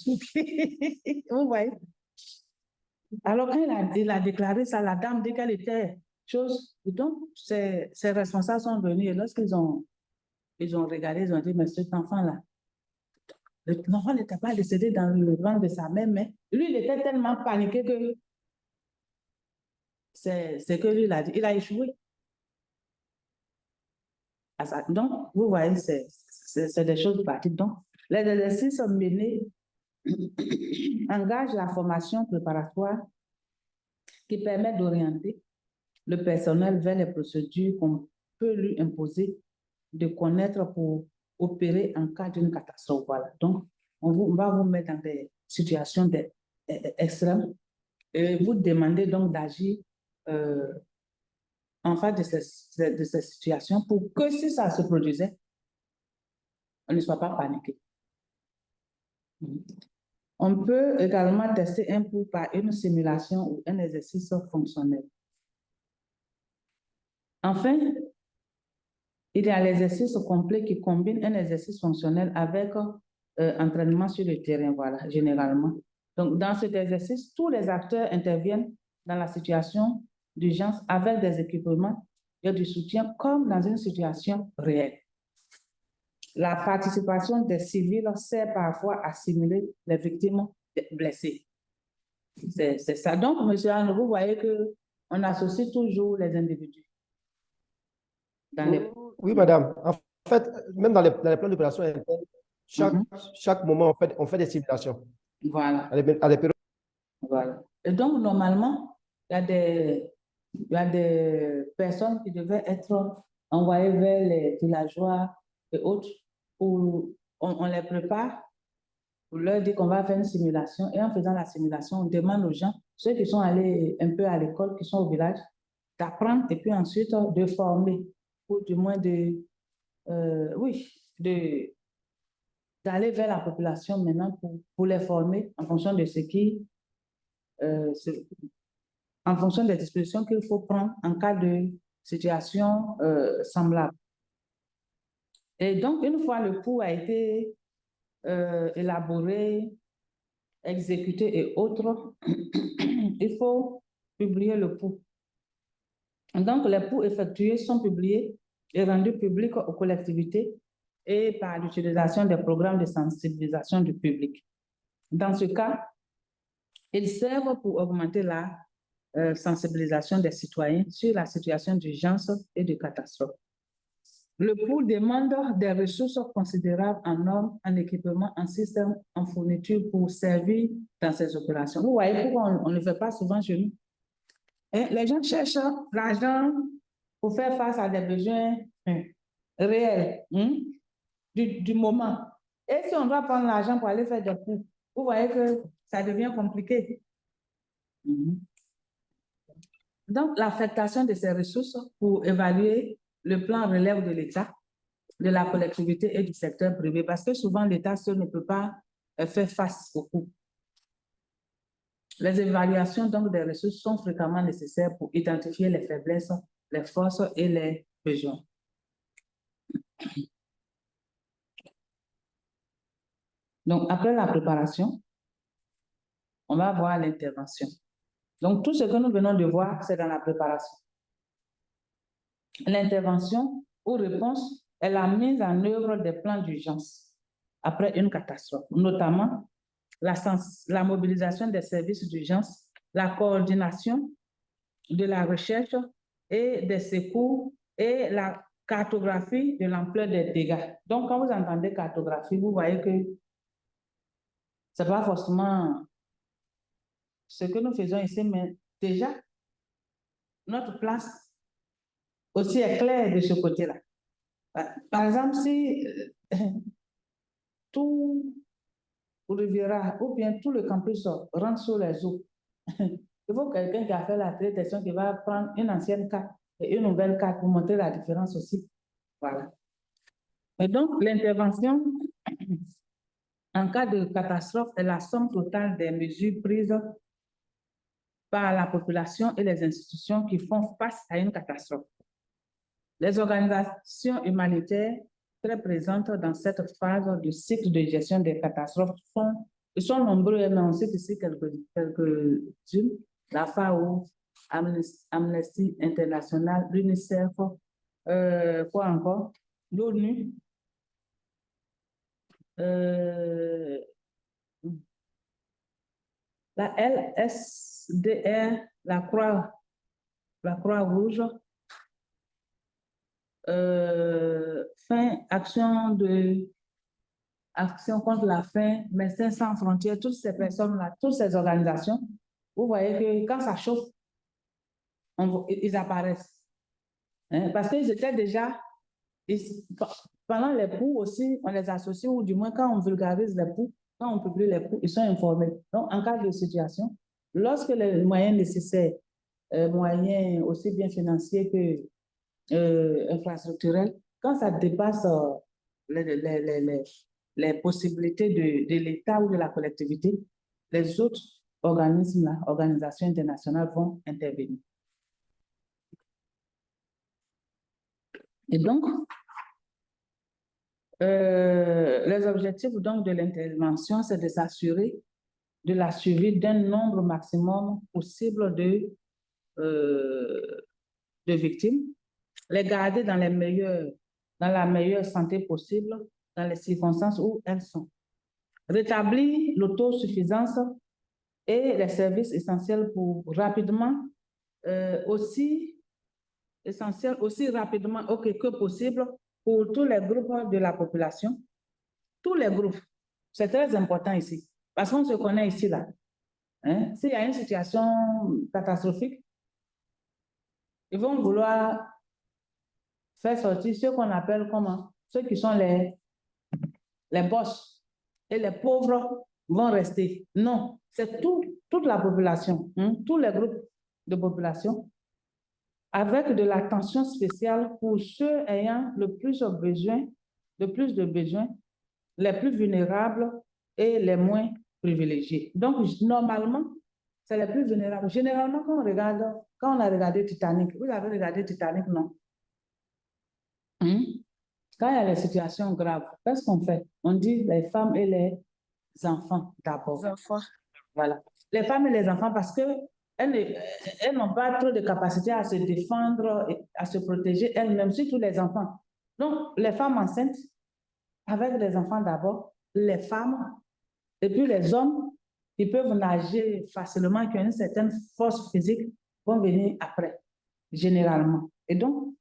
Vous voyez? Alors, quand il a déclaré ça, la dame dit qu'elle était chose. Et donc, ses responsables sont venus et lorsqu'ils ont regardé, ils ont dit, mais cet enfant-là, l'enfant n'était pas décédé dans le ventre de sa mère, mais lui, il était tellement paniqué que c'est que lui, il a échoué. Donc, vous voyez, c'est des choses pratiques. Donc, les exercices menés engagent la formation préparatoire qui permet d'orienter le personnel vers les procédures qu'on peut lui imposer de connaître pour opérer en cas d'une catastrophe. Voilà. Donc, on va vous mettre dans des situations extrêmes et vous demander donc d'agir en face de ces situations pour que si ça se produisait, on ne soit pas paniqué. On peut également tester un POU par une simulation ou un exercice fonctionnel. Enfin, il y a l'exercice complet qui combine un exercice fonctionnel avec entraînement sur le terrain, voilà, généralement. Donc, dans cet exercice, tous les acteurs interviennent dans la situation d'urgence avec des équipements et du soutien comme dans une situation réelle. La participation des civils sert parfois à simuler les victimes blessées. C'est ça. Donc, M. Anne, vous voyez qu'on associe toujours les individus. Oui, madame. En fait, même dans les plans d'opération interne, chaque moment, on fait des simulations. Voilà. Voilà. Et donc, normalement, il y a des personnes qui devaient être envoyées vers les villageois et autres où on les prépare, on leur dit qu'on va faire une simulation et en faisant la simulation, on demande aux gens, ceux qui sont allés un peu à l'école, qui sont au village, d'apprendre et puis ensuite de former, ou du moins d'aller vers la population maintenant pour les former en fonction de en fonction des dispositions qu'il faut prendre en cas de situation semblable. Et donc, une fois le POU a été élaboré, exécuté et autres, il faut publier le pouls. Donc, les pouls effectués sont publiés et rendus publics aux collectivités et par l'utilisation des programmes de sensibilisation du public. Dans ce cas, ils servent pour augmenter la sensibilisation des citoyens sur la situation d'urgence et de catastrophe. Le pouls demande des ressources considérables en hommes, en équipement, en système, en fourniture pour servir dans ces opérations. Vous voyez pourquoi on ne le fait pas souvent chez nous. Et les gens cherchent l'argent pour faire face à des besoins réels du moment. Et si on doit prendre l'argent pour aller faire des pouls, vous voyez que ça devient compliqué. Donc, l'affectation de ces ressources pour évaluer le plan relève de l'État, de la collectivité et du secteur privé, parce que souvent l'État seul ne peut pas faire face aux coûts. Les évaluations donc des ressources sont fréquemment nécessaires pour identifier les faiblesses, les forces et les besoins. Donc, après la préparation, on va voir l'intervention. Donc, tout ce que nous venons de voir, c'est dans la préparation. L'intervention ou réponse est la mise en œuvre des plans d'urgence après une catastrophe, notamment la mobilisation des services d'urgence, la coordination de la recherche et des secours et la cartographie de l'ampleur des dégâts. Donc, quand vous entendez cartographie, vous voyez que ce n'est pas forcément ce que nous faisons ici, mais déjà, notre place aussi est claire de ce côté-là. Par exemple, si tout Riviera ou bien tout le campus rentre sur les eaux, il faut quelqu'un qui a fait la traitation qui va prendre une ancienne carte et une nouvelle carte pour montrer la différence aussi. Voilà. Et donc, l'intervention en cas de catastrophe est la somme totale des mesures prises par la population et les institutions qui font face à une catastrophe. Les organisations humanitaires très présentes dans cette phase du cycle de gestion des catastrophes sont nombreux, mais on cite ici quelques-unes. La FAO, Amnesty International, l'UNICEF, quoi encore? L'ONU, la LSDR, la Croix-Rouge, action contre la faim, Médecins sans frontières, toutes ces personnes-là, toutes ces organisations, vous voyez que quand ça chauffe, ils apparaissent. Parce qu'ils étaient déjà, pendant les pouls aussi, on les associe, ou du moins quand on vulgarise les pouls, quand on publie les pouls, ils sont informés. Donc, en cas de situation, lorsque les moyens nécessaires, moyens aussi bien financiers que infrastructurels, quand ça dépasse les possibilités de l'État ou de la collectivité, les autres organismes, organisations internationales vont intervenir. Et donc, les objectifs donc, de l'intervention, c'est de s'assurer de la suivi d'un nombre maximum possible de victimes, les garder dans la meilleure santé possible, dans les circonstances où elles sont. Rétablir l'autosuffisance et les services essentiels pour rapidement, aussi rapidement que possible pour tous les groupes de la population. Tous les groupes. C'est très important ici. Parce qu'on se connaît ici, là. S'il y a une situation catastrophique, ils vont vouloir faire sortir ceux qu'on appelle comment? Ceux qui sont les boss. Et les pauvres vont rester. Non, c'est toute la population, tous les groupes de population, avec de l'attention spéciale pour ceux ayant le plus de besoins, les plus vulnérables et les moins privilégiés. Donc, normalement, c'est les plus vulnérables. Généralement, quand on a regardé Titanic, vous avez regardé Titanic, non? Quand il y a les situations graves, qu'est-ce qu'on fait? On dit les femmes et les enfants d'abord. Les enfants. Voilà. Les femmes et les enfants, parce que elles n'ont pas trop de capacité à se défendre, et à se protéger elles-mêmes, surtout les enfants. Donc, les femmes enceintes, avec les enfants d'abord, les femmes, et puis les hommes qui peuvent nager facilement, qui ont une certaine force physique, vont venir après, généralement. Et donc,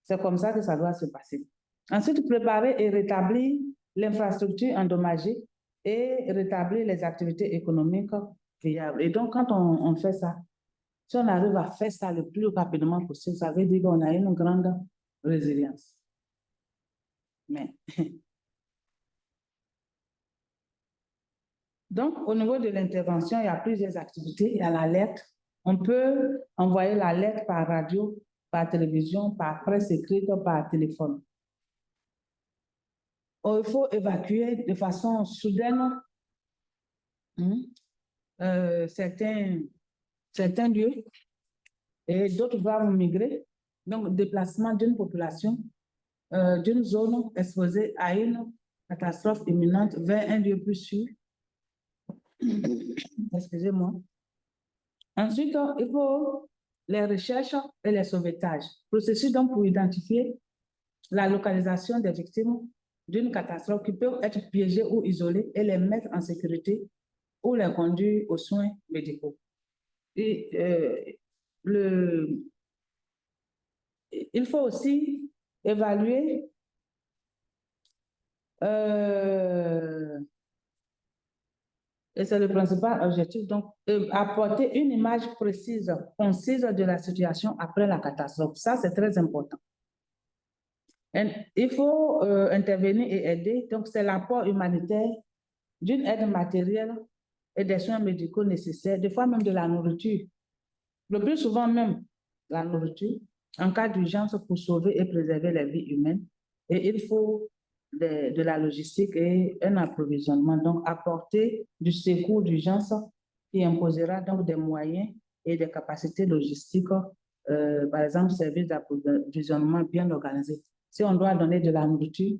c'est comme ça que ça doit se passer. Ensuite, préparer et rétablir l'infrastructure endommagée et rétablir les activités économiques viables. Et donc, quand on fait ça, si on arrive à faire ça le plus rapidement possible, ça veut dire qu'on a une grande résilience. Mais donc, au niveau de l'intervention, il y a plusieurs activités. Il y a l'alerte. On peut envoyer l'alerte par radio, par télévision, par presse écrite, par téléphone. Il faut évacuer de façon soudaine certains lieux et d'autres doivent migrer. Donc, déplacement d'une population d'une zone exposée à une catastrophe imminente vers un lieu plus sûr. Excusez-moi. Ensuite, il faut les recherches et les sauvetages. Processus donc pour identifier la localisation des victimes d'une catastrophe qui peuvent être piégées ou isolées et les mettre en sécurité ou les conduire aux soins médicaux. Et il faut aussi évaluer et c'est le principal objectif, donc apporter une image précise, concise de la situation après la catastrophe. Ça, c'est très important. Et il faut intervenir et aider, donc c'est l'apport humanitaire d'une aide matérielle et des soins médicaux nécessaires, des fois même de la nourriture. Le plus souvent même, la nourriture, en cas d'urgence pour sauver et préserver les vies humaines. Et il faut de la logistique et un approvisionnement. Donc, apporter du secours d'urgence qui imposera donc des moyens et des capacités logistiques, par exemple, services d'approvisionnement bien organisés. Si on doit donner de la nourriture,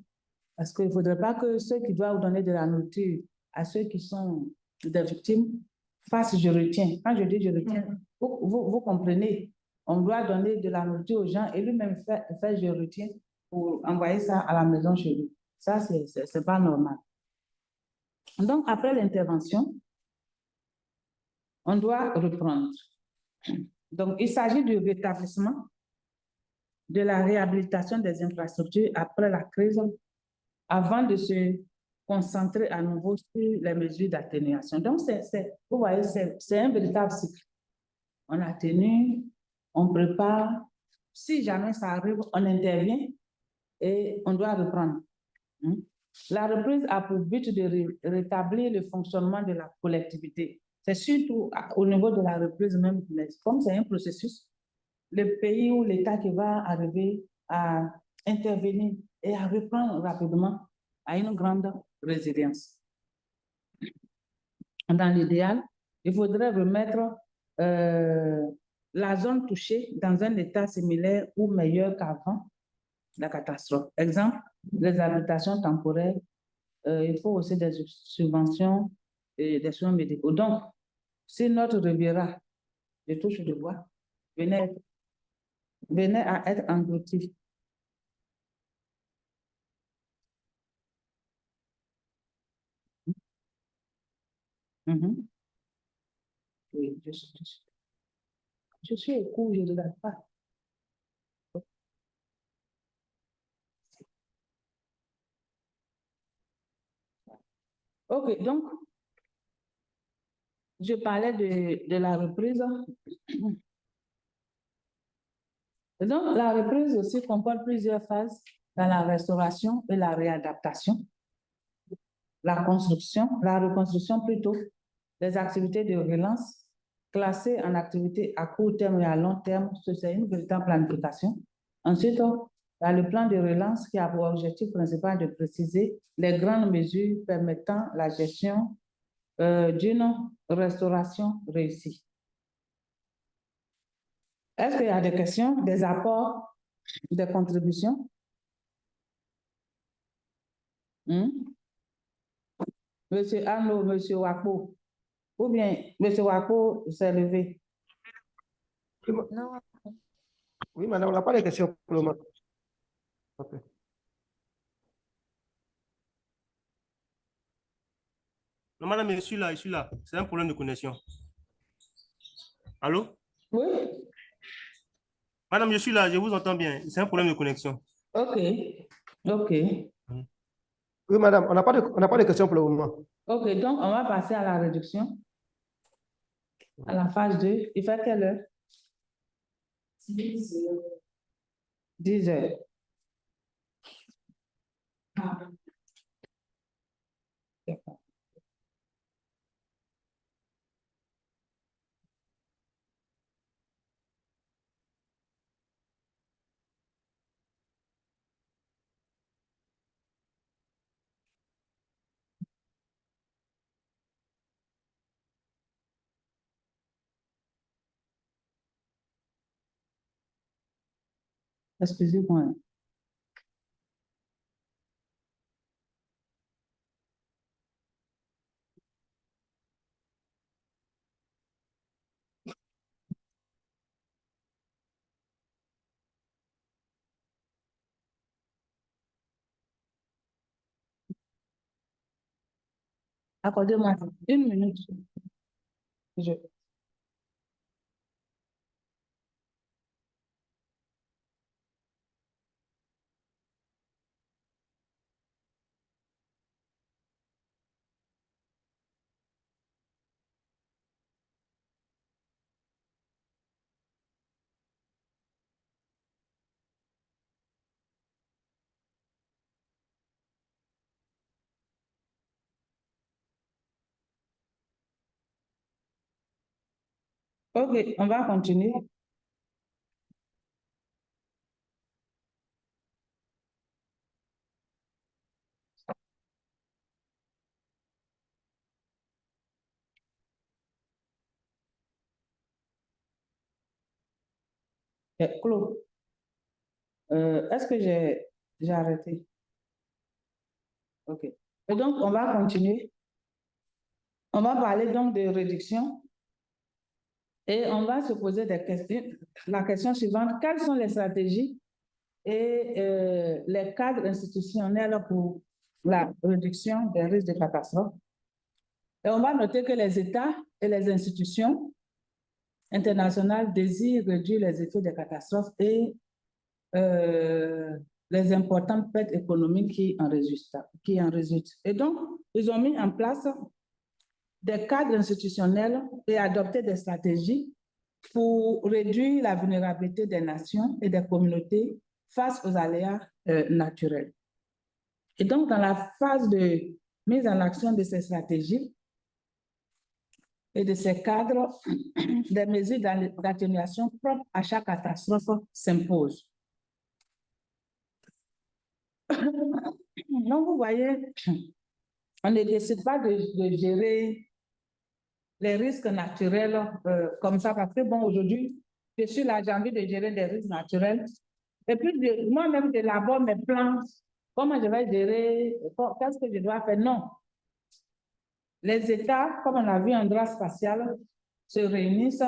parce qu'il ne faudrait pas que ceux qui doivent donner de la nourriture à ceux qui sont des victimes fassent je retiens. Quand je dis je retiens, vous comprenez, on doit donner de la nourriture aux gens et lui-même fait je retiens pour envoyer ça à la maison chez lui. Ça, c'est pas normal. Donc, après l'intervention, on doit reprendre. Donc, il s'agit du rétablissement, de la réhabilitation des infrastructures après la crise, avant de se concentrer à nouveau sur les mesures d'atténuation. Donc, vous voyez, c'est un véritable cycle. On atténue, on prépare. Si jamais ça arrive, on intervient et on doit reprendre. La reprise a pour but de rétablir le fonctionnement de la collectivité. C'est surtout au niveau de la reprise même, comme c'est un processus, le pays ou l'État qui va arriver à intervenir et à reprendre rapidement à une grande résilience. Dans l'idéal, il faudrait remettre la zone touchée dans un état similaire ou meilleur qu'avant la catastrophe. Exemple, les habitations temporaires, il faut aussi des subventions et des soins médicaux. Donc, si notre Riviera de touche de bois venait à être englouti, oui, je suis au cours, je ne regarde pas. OK, donc, je parlais de la reprise. Donc, la reprise aussi comporte plusieurs phases dans la restauration et la réadaptation, la reconstruction plutôt, les activités de relance, classées en activités à court terme et à long terme, c'est une véritable planification. Ensuite, il y a le plan de relance qui a pour objectif principal de préciser les grandes mesures permettant la gestion d'une restauration réussie. Est-ce qu'il y a des questions, des apports, des contributions? Monsieur Arnaud, Monsieur Wako, ou bien Monsieur Wako s'est levé. Non. Oui, madame, on n'a pas de questions pour le moment. Ok. Non, madame, je suis là, je suis là. C'est un problème de connexion. Allô? Oui, Madame, je suis là, je vous entends bien. C'est un problème de connexion. ok, ok. Oui, madame, on n'a pas de questions pour le moment. Ok, donc on va passer à la réduction, à la phase 2. Il fait quelle heure? 10 heures. 10 heures. D'accord. Excusez-moi. Accordez-moi une minute. Je... Ok, on va continuer. Claude, est-ce que j'ai arrêté? Ok. Et donc, on va continuer. On va parler donc de réduction et on va se poser des questions. La question suivante, quelles sont les stratégies et les cadres institutionnels pour la réduction des risques de catastrophe? Et on va noter que les États et les institutions internationales désirent réduire les effets des catastrophes et les importantes pertes économiques qui en résultent. Et donc, ils ont mis en place des cadres institutionnels et adopté des stratégies pour réduire la vulnérabilité des nations et des communautés face aux aléas naturels. Et donc, dans la phase de mise en action de ces stratégies et de ces cadres, des mesures d'atténuation propres à chaque catastrophe s'imposent. Donc, vous voyez, on ne décide pas de gérer les risques naturels comme ça, parce que bon, aujourd'hui, je suis là, j'ai envie de gérer des risques naturels. Et puis, moi-même, j'élabore mes plans. Comment je vais gérer? Qu'est-ce que je dois faire? Non. Les États, comme on l'a vu en droit spatial, se réunissent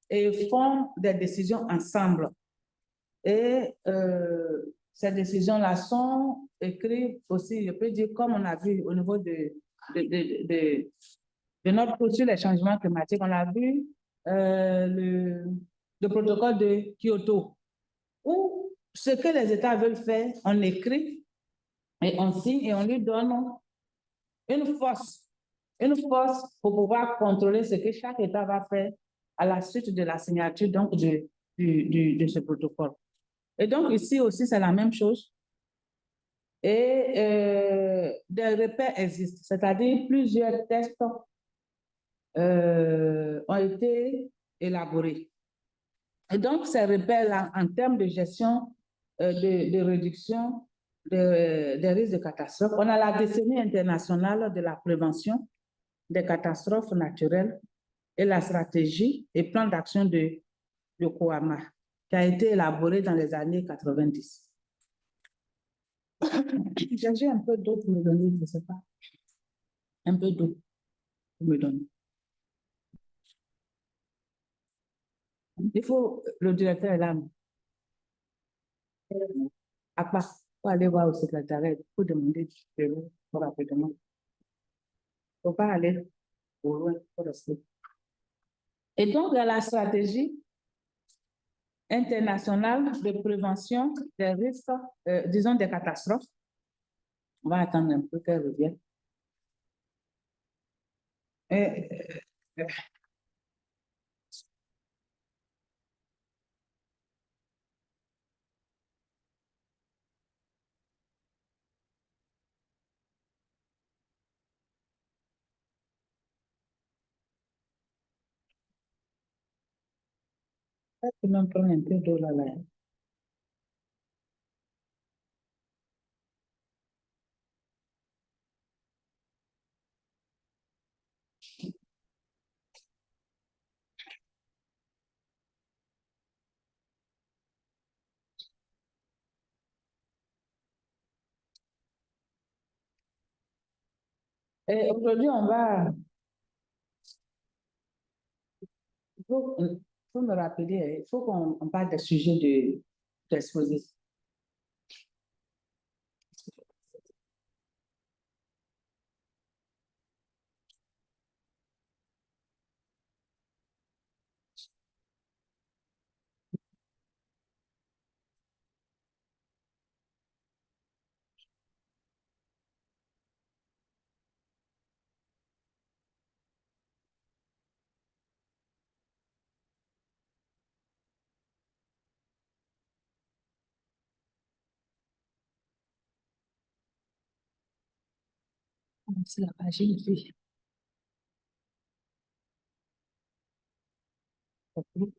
et font des décisions ensemble. Et ces décisions-là sont écrites aussi, je peux dire, comme on a vu au niveau de notre cours sur les changements climatiques, on a vu le protocole de Kyoto, où ce que les États veulent faire, on écrit et on signe et on lui donne une force pour pouvoir contrôler ce que chaque État va faire à la suite de la signature donc, de ce protocole. Et donc, ici aussi, c'est la même chose. Et des repères existent, c'est-à-dire plusieurs tests ont été élaborés. Et donc, ces repères-là, en termes de gestion, de réduction des risques de catastrophes, on a la décennie internationale de la prévention des catastrophes naturelles et la stratégie et plan d'action de Yokohama, qui a été élaboré dans les années 90. J'ai un peu d'eau pour me donner, je ne sais pas. Un peu d'eau pour me donner. Il faut, le directeur est là. À part, pour aller voir au secrétariat, il faut demander de l'eau pour rapidement. Il ne faut pas aller au loin pour rester. Et donc, dans la stratégie internationale de prévention des risques, disons des catastrophes, on va attendre un peu qu'elle revienne. Je peux même prendre un peu d'eau là. Et aujourd'hui, on va... Il faut me rappeler, il faut qu'on parle des sujets d'exposé. C'est la page une fille. C'est bon.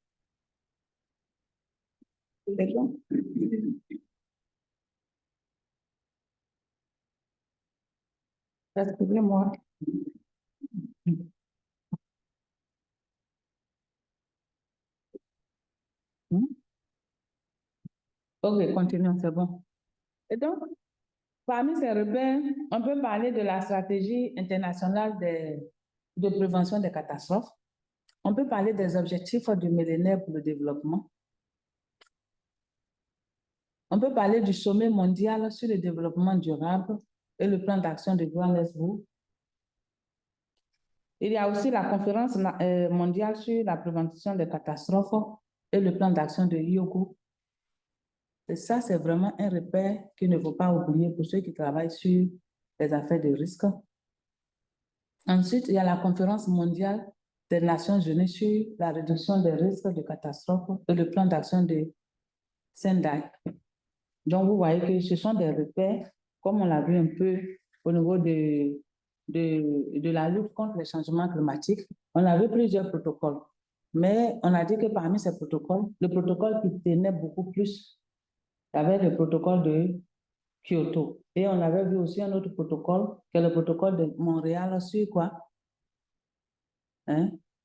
Excusez-moi. Ok, continuons, c'est bon. Et donc, parmi ces repères, on peut parler de la stratégie internationale de prévention des catastrophes. On peut parler des objectifs du millénaire pour le développement. On peut parler du sommet mondial sur le développement durable et le plan d'action de Johannesburg. Il y a aussi la conférence mondiale sur la prévention des catastrophes et le plan d'action de Hyogo. Et ça, c'est vraiment un repère qu'il ne faut pas oublier pour ceux qui travaillent sur les affaires de risque. Ensuite, il y a la conférence mondiale des Nations Unies sur la réduction des risques de catastrophes et le plan d'action de Sendai. Donc, vous voyez que ce sont des repères, comme on l'a vu un peu au niveau de la lutte contre les changements climatiques. On avait plusieurs protocoles, mais on a dit que parmi ces protocoles, le protocole qui tenait beaucoup plus, il y avait le protocole de Kyoto. Et on avait vu aussi un autre protocole, qui est le protocole de Montréal sur quoi?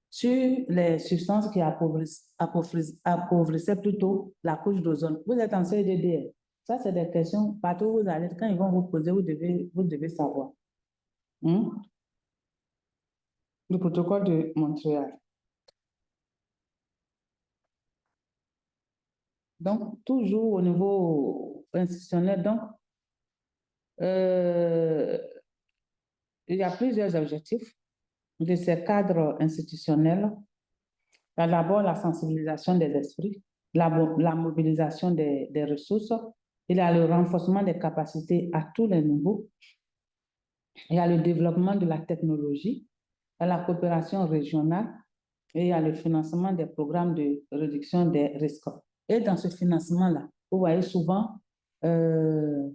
Sur les substances qui appauvrissaient plutôt la couche d'ozone. Vous êtes en CDD. Ça, c'est des questions, partout où vous allez, quand ils vont vous poser, vous devez savoir. Le protocole de Montréal. Donc, toujours au niveau institutionnel, donc, il y a plusieurs objectifs de ces cadres institutionnels. Il y a d'abord la sensibilisation des esprits, la mobilisation des ressources, il y a le renforcement des capacités à tous les niveaux, il y a le développement de la technologie, il y a la coopération régionale et il y a le financement des programmes de réduction des risques. Et dans ce financement-là, vous voyez souvent il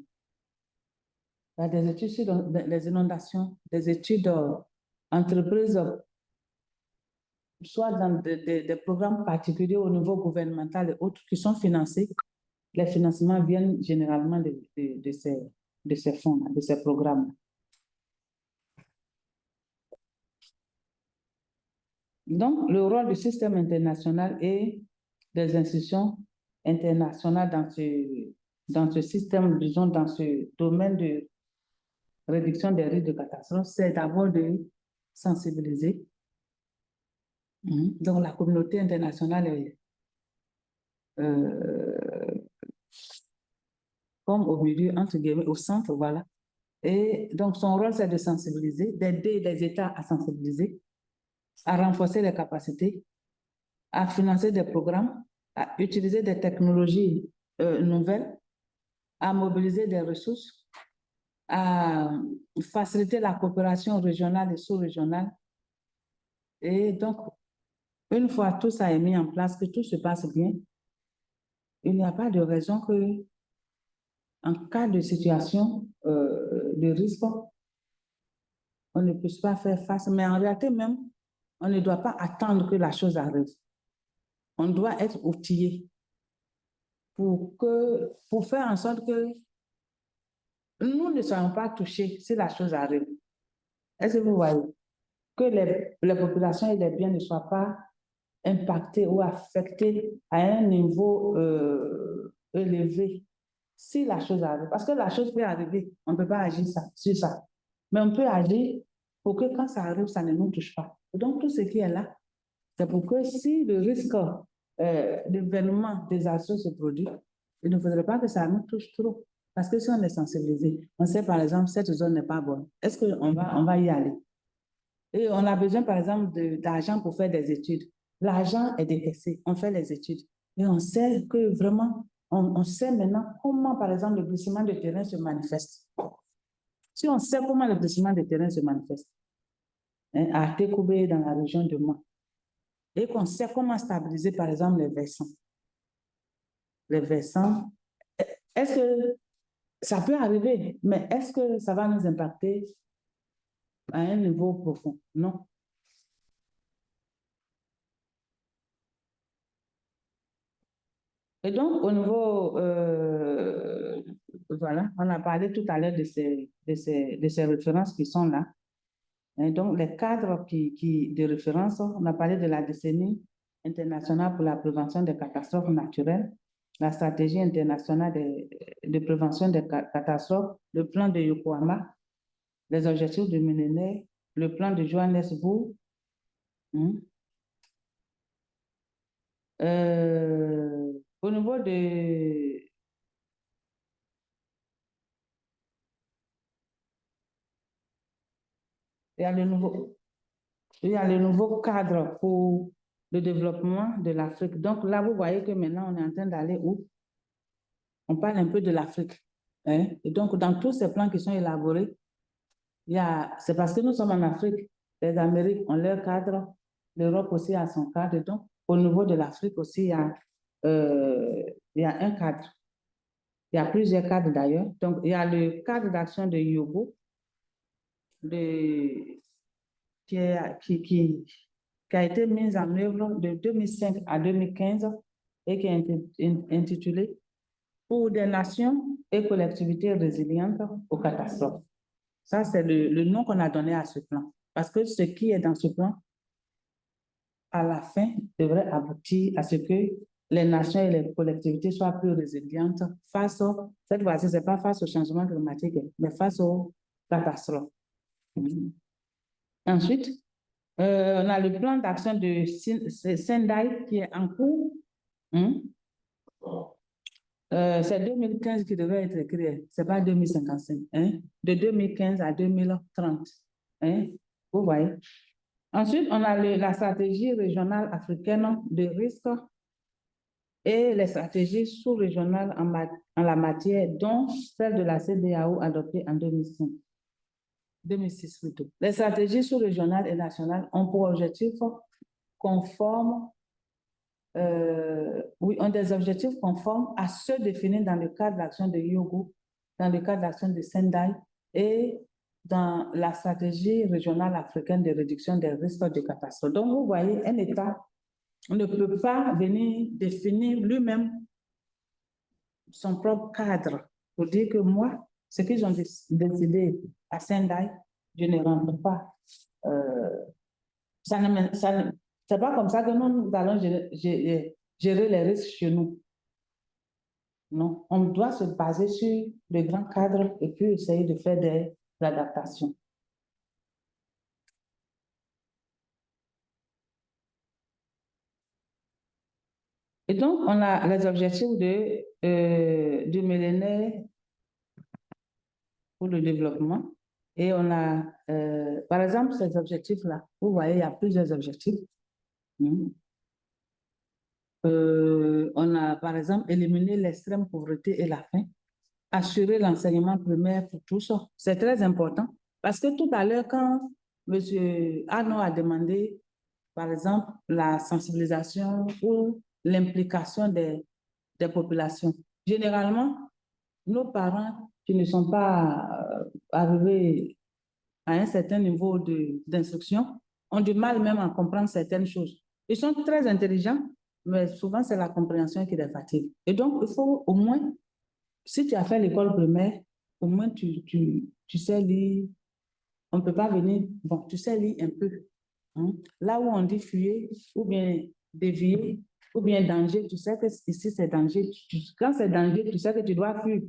y a des études sur les inondations, des études entreprises, soit dans des programmes particuliers au niveau gouvernemental et autres qui sont financés. Les financements viennent généralement de ces fonds, de ces programmes. Donc, le rôle du système international et des institutions internationales dans ce système, disons, dans ce domaine de réduction des risques de catastrophe, c'est d'abord de sensibiliser. Donc, la communauté internationale comme au milieu, entre guillemets, au centre, voilà. Et donc, son rôle, c'est de sensibiliser, d'aider les États à sensibiliser, à renforcer les capacités, à financer des programmes, à utiliser des technologies nouvelles, à mobiliser des ressources, à faciliter la coopération régionale et sous-régionale. Et donc, une fois tout ça est mis en place, que tout se passe bien, il n'y a pas de raison que, en cas de situation de risque, on ne puisse pas faire face. Mais en réalité même, on ne doit pas attendre que la chose arrive. On doit être outillé pour faire en sorte que nous ne soyons pas touchés si la chose arrive. Est-ce que vous voyez? Que les populations et les biens ne soient pas impactés ou affectés à un niveau élevé si la chose arrive. Parce que la chose peut arriver, on ne peut pas agir sur ça. Mais on peut agir pour que quand ça arrive, ça ne nous touche pas. Donc, tout ce qui est là, c'est pour que si le risque d'événement désastreux se produit, il ne faudrait pas que ça nous touche trop. Parce que si on est sensibilisé, on sait par exemple, cette zone n'est pas bonne. Est-ce qu'on va y aller? Et on a besoin, par exemple, d'argent pour faire des études. L'argent est décaissé, on fait les études. Et on sait que vraiment, on sait maintenant comment, par exemple, le glissement de terrain se manifeste. Si on sait comment le glissement de terrain se manifeste, hein, à Tékoubé, dans la région de Mans, et qu'on sait comment stabiliser, par exemple, les versants. Les versants, est-ce que ça peut arriver, mais est-ce que ça va nous impacter à un niveau profond? Non. Et donc, au niveau, voilà, on a parlé tout à l'heure de ces références qui sont là. Et donc, les cadres de référence, on a parlé de la décennie internationale pour la prévention des catastrophes naturelles, la stratégie internationale de prévention des catastrophes, le plan de Yokohama, les objectifs du millénaire, le plan de Johannesburg. Au niveau de... Il y a le nouveau cadre pour le développement de l'Afrique. Donc là, vous voyez que maintenant, on est en train d'aller où? On parle un peu de l'Afrique. Hein? Et donc, dans tous ces plans qui sont élaborés, c'est parce que nous sommes en Afrique. Les Amériques ont leur cadre, l'Europe aussi a son cadre. Donc, au niveau de l'Afrique aussi, il y a un cadre. Il y a plusieurs cadres d'ailleurs. Donc, il y a le cadre d'action de Yogo, qui a été mis en œuvre de 2005 à 2015 et qui est intitulé « Pour des nations et collectivités résilientes aux catastrophes ». Ça, c'est le nom qu'on a donné à ce plan. Parce que ce qui est dans ce plan, à la fin, devrait aboutir à ce que les nations et les collectivités soient plus résilientes face cette fois-ci, ce n'est pas face au changement climatique, mais face aux catastrophes. Ensuite, on a le plan d'action de Sendai qui est en cours. C'est 2015 qui devrait être écrit, ce n'est pas 2055. De 2015 à 2030. Vous voyez. Ensuite, on a la stratégie régionale africaine de risque et les stratégies sous-régionales en la matière, dont celle de la CEDEAO adoptée en 2006 plutôt. Les stratégies sous-régionales et nationales ont pour objectif conforme, ont des objectifs conformes à ceux définis dans le cadre d'action de Yogo, dans le cadre d'action de Sendai et dans la stratégie régionale africaine de réduction des risques de catastrophe. Donc, vous voyez, un État ne peut pas venir définir lui-même son propre cadre pour dire que moi, ce qu'ils ont décidé à Sendai, je ne rentre pas. C'est pas comme ça que nous allons gérer les risques chez nous. Non, on doit se baser sur le grand cadre et puis essayer de faire des adaptations. Et donc, on a les objectifs du millénaire pour le développement. Et on a, par exemple, ces objectifs-là. Vous voyez, il y a plusieurs objectifs. On a, par exemple, éliminé l'extrême pauvreté et la faim, assurer l'enseignement primaire pour tous. C'est très important parce que tout à l'heure, quand M. Arnaud a demandé, par exemple, la sensibilisation ou l'implication des populations, généralement, nos parents qui ne sont pas arrivés à un certain niveau d'instruction ont du mal même à comprendre certaines choses. Ils sont très intelligents, mais souvent c'est la compréhension qui les fatigue. Et donc, il faut au moins, si tu as fait l'école primaire, au moins tu sais lire. On ne peut pas venir, bon, tu sais lire un peu. Hein? Là où on dit fuir, ou bien dévier, ou bien danger, tu sais que ici c'est danger. Quand c'est danger, tu sais que tu dois fuir.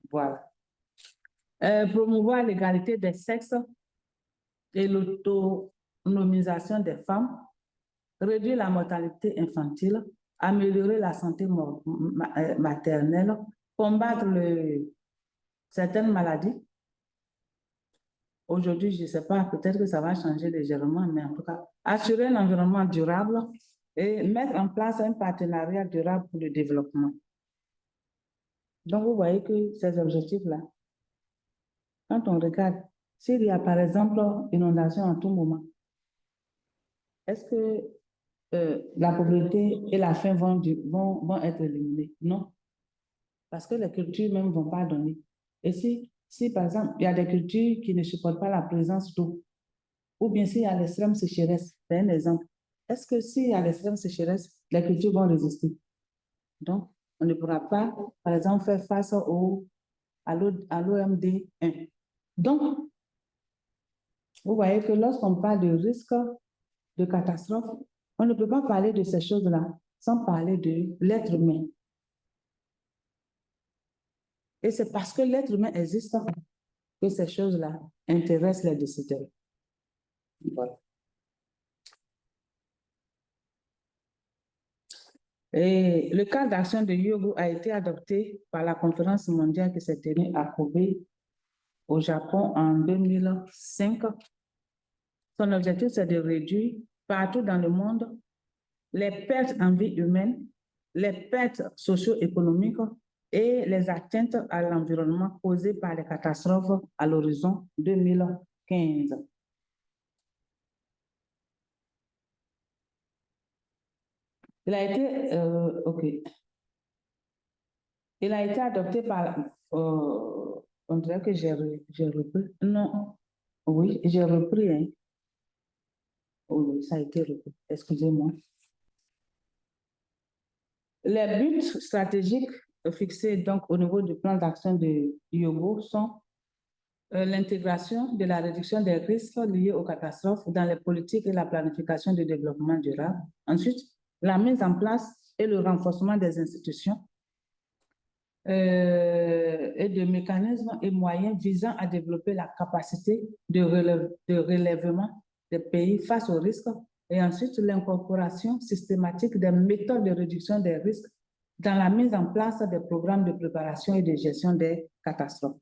Voilà. Promouvoir l'égalité des sexes et l'autonomisation des femmes, réduire la mortalité infantile, améliorer la santé maternelle, combattre certaines maladies. Aujourd'hui, je ne sais pas, peut-être que ça va changer légèrement, mais en tout cas, assurer un environnement durable et mettre en place un partenariat durable pour le développement. Donc, vous voyez que ces objectifs-là, quand on regarde, s'il y a par exemple inondation en tout moment, est-ce que la pauvreté et la faim vont être éliminées? Non. Parce que les cultures même ne vont pas donner. Et si, par exemple, il y a des cultures qui ne supportent pas la présence d'eau, ou bien s'il y a l'extrême sécheresse, c'est un exemple. Est-ce que s'il y a l'extrême sécheresse, les cultures vont résister? Donc, on ne pourra pas, par exemple, faire face à l'OMD 1. Donc, vous voyez que lorsqu'on parle de risque de catastrophe, on ne peut pas parler de ces choses-là sans parler de l'être humain. Et c'est parce que l'être humain existe que ces choses-là intéressent les décideurs. Voilà. Et le cadre d'action de Hyogo a été adopté par la conférence mondiale qui s'est tenue à Kobe, au Japon, en 2005. Son objectif, c'est de réduire partout dans le monde les pertes en vie humaine, les pertes socio-économiques et les atteintes à l'environnement causées par les catastrophes à l'horizon 2015. Il a été, Il a été adopté par, on dirait que j'ai repris, non, oui, j'ai repris, hein. Oui, ça a été repris, excusez-moi. Les buts stratégiques fixés donc au niveau du plan d'action de Hyogo sont l'intégration de la réduction des risques liés aux catastrophes dans les politiques et la planification du développement durable. Ensuite, la mise en place et le renforcement des institutions et de mécanismes et moyens visant à développer la capacité de relèvement des pays face aux risques. Et ensuite, l'incorporation systématique des méthodes de réduction des risques dans la mise en place des programmes de préparation et de gestion des catastrophes.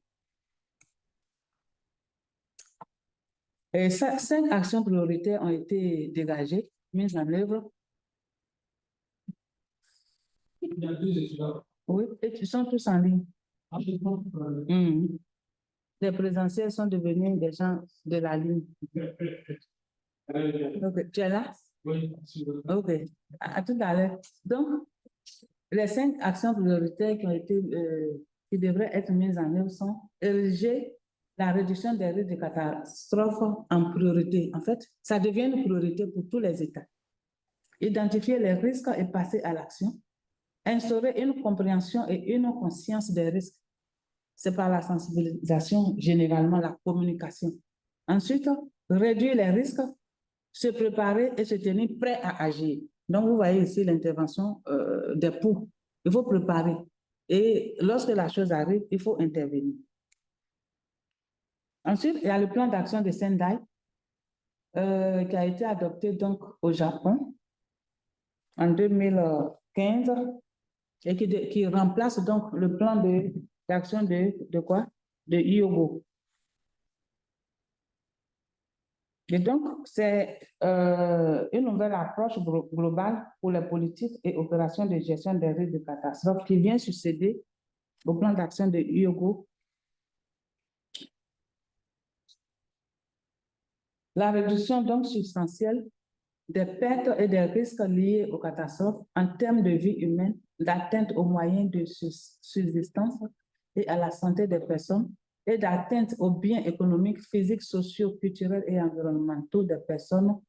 Et 5 actions prioritaires ont été dégagées, mises en œuvre. Oui, et ils sont tous en ligne. Les présentiels sont devenus des gens de la ligne. Okay. Tu es là? Oui. OK. À tout à l'heure. Donc, les 5 actions prioritaires qui devraient être mises en œuvre sont ériger la réduction des risques de catastrophes en priorité. En fait, ça devient une priorité pour tous les États. Identifier les risques et passer à l'action. Instaurer une compréhension et une conscience des risques. C'est par la sensibilisation, généralement la communication. Ensuite, réduire les risques, se préparer et se tenir prêt à agir. Donc, vous voyez ici l'intervention des pour. Il faut préparer. Et lorsque la chose arrive, il faut intervenir. Ensuite, il y a le plan d'action de Sendai qui a été adopté donc au Japon en 2015. 15 et qui remplace donc le plan d'action de quoi? De Hyogo. Et donc, c'est une nouvelle approche globale pour les politiques et opérations de gestion des risques de catastrophe qui vient succéder au plan d'action de Hyogo. La réduction donc substantielle des pertes et des risques liés aux catastrophes en termes de vie humaine, d'atteinte aux moyens de subsistance et à la santé des personnes et d'atteinte aux biens économiques, physiques, sociaux, culturels et environnementaux des personnes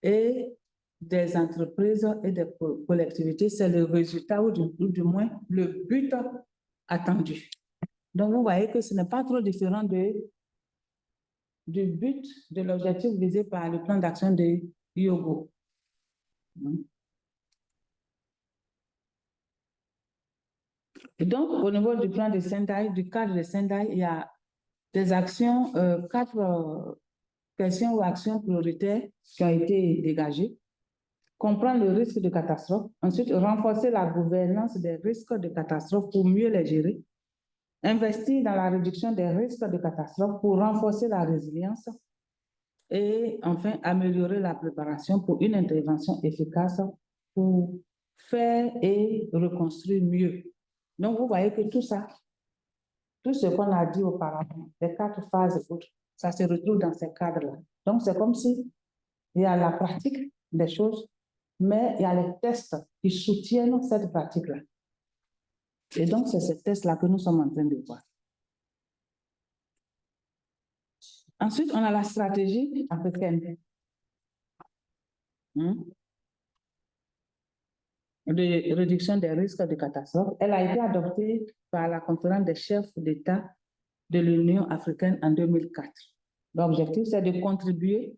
et des entreprises et des collectivités, c'est le résultat ou du moins le but attendu. Donc, vous voyez que ce n'est pas trop différent du but, de l'objectif visé par le plan d'action de Hyogo. Et donc, au niveau du plan de Sendai, du cadre de Sendai, il y a des actions, 4 questions ou actions prioritaires qui ont été dégagées. Comprendre le risque de catastrophe. Ensuite, renforcer la gouvernance des risques de catastrophe pour mieux les gérer. Investir dans la réduction des risques de catastrophe pour renforcer la résilience. Et enfin, améliorer la préparation pour une intervention efficace pour faire et reconstruire mieux. Donc, vous voyez que tout ça, tout ce qu'on a dit auparavant, les 4 phases, ça se retrouve dans ces cadres-là. Donc, c'est comme si il y a la pratique des choses, mais il y a les tests qui soutiennent cette pratique-là. Et donc, c'est ces tests-là que nous sommes en train de voir. Ensuite, on a la stratégie africaine de réduction des risques de catastrophe. Elle a été adoptée par la conférence des chefs d'État de l'Union africaine en 2004. L'objectif, c'est de contribuer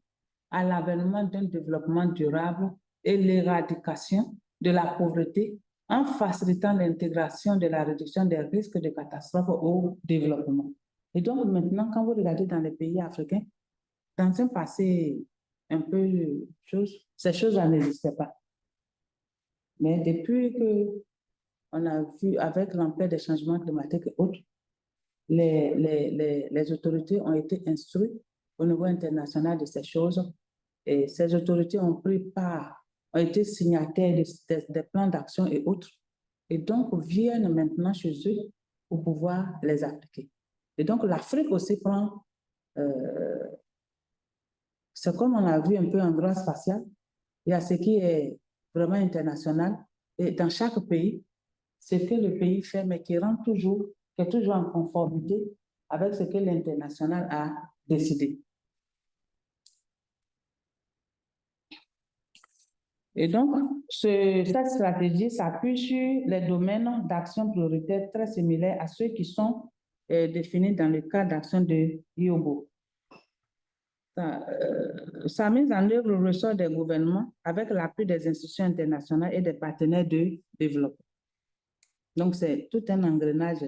à l'avènement d'un développement durable et l'éradication de la pauvreté en facilitant l'intégration de la réduction des risques de catastrophe au développement. Et donc, maintenant, quand vous regardez dans les pays africains, dans un passé un peu ces choses-là n'existaient pas. Mais depuis qu'on a vu avec l'ampleur des changements climatiques et autres, les autorités ont été instruites au niveau international de ces choses et ces autorités ont été signataires des plans d'action et autres et donc viennent maintenant chez eux pour pouvoir les appliquer. Et donc l'Afrique aussi prend, c'est comme on a vu un peu en droit spatial, il y a ce qui est vraiment international et dans chaque pays, ce que le pays fait mais qui est toujours en conformité avec ce que l'international a décidé. Et donc, cette stratégie s'appuie sur les domaines d'action prioritaires très similaires à ceux qui sont définis dans le cadre d'action de Hyogo. Sa mise en œuvre ressort des gouvernements avec l'appui des institutions internationales et des partenaires de développement. Donc, c'est tout un engrenage.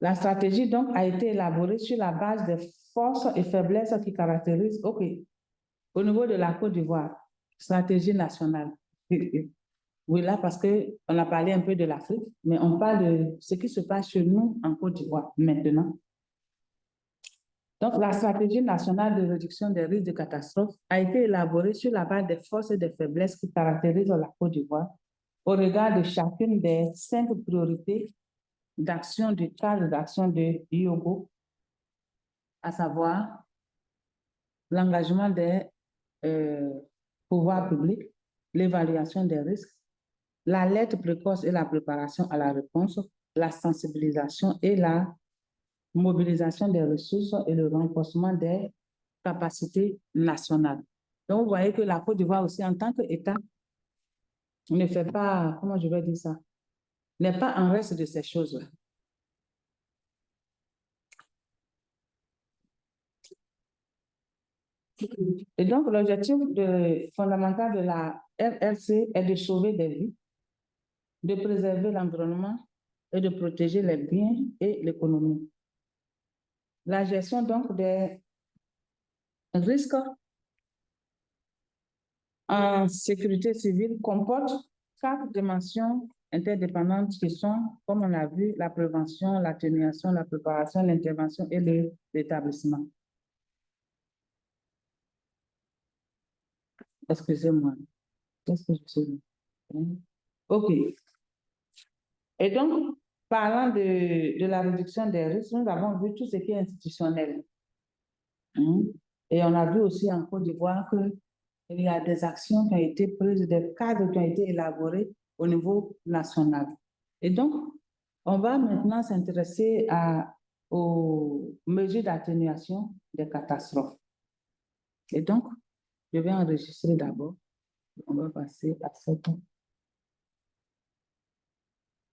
La stratégie, donc, a été élaborée sur la base des forces et faiblesses qui caractérisent, au niveau de la Côte d'Ivoire, stratégie nationale. Oui, là, parce qu'on a parlé un peu de l'Afrique, mais on parle de ce qui se passe chez nous en Côte d'Ivoire maintenant. Donc, la stratégie nationale de réduction des risques de catastrophe a été élaborée sur la base des forces et des faiblesses qui caractérisent la Côte d'Ivoire au regard de chacune des 5 priorités d'action du cadre d'action de Hyogo, à savoir l'engagement des pouvoirs publics, l'évaluation des risques, l'alerte précoce et la préparation à la réponse, la sensibilisation et la mobilisation des ressources et le renforcement des capacités nationales. Donc, vous voyez que la Côte d'Ivoire aussi, en tant qu'État, ne fait pas, comment je vais dire ça, n'est pas en reste de ces choses-là. Et donc, l'objectif fondamental de la RRC est de sauver des vies, de préserver l'environnement et de protéger les biens et l'économie. La gestion donc des risques en sécurité civile comporte 4 dimensions interdépendantes qui sont, comme on l'a vu, la prévention, l'atténuation, la préparation, l'intervention et l'établissement. Excusez-moi. Qu'est-ce que je sais? OK. Et donc, parlant de la réduction des risques, nous avons vu tout ce qui est institutionnel. Et on a vu aussi en Côte d'Ivoire qu'il y a des actions qui ont été prises, des cadres qui ont été élaborés au niveau national. Et donc, on va maintenant s'intéresser aux mesures d'atténuation des catastrophes. Et donc, je vais enregistrer d'abord. On va passer à cette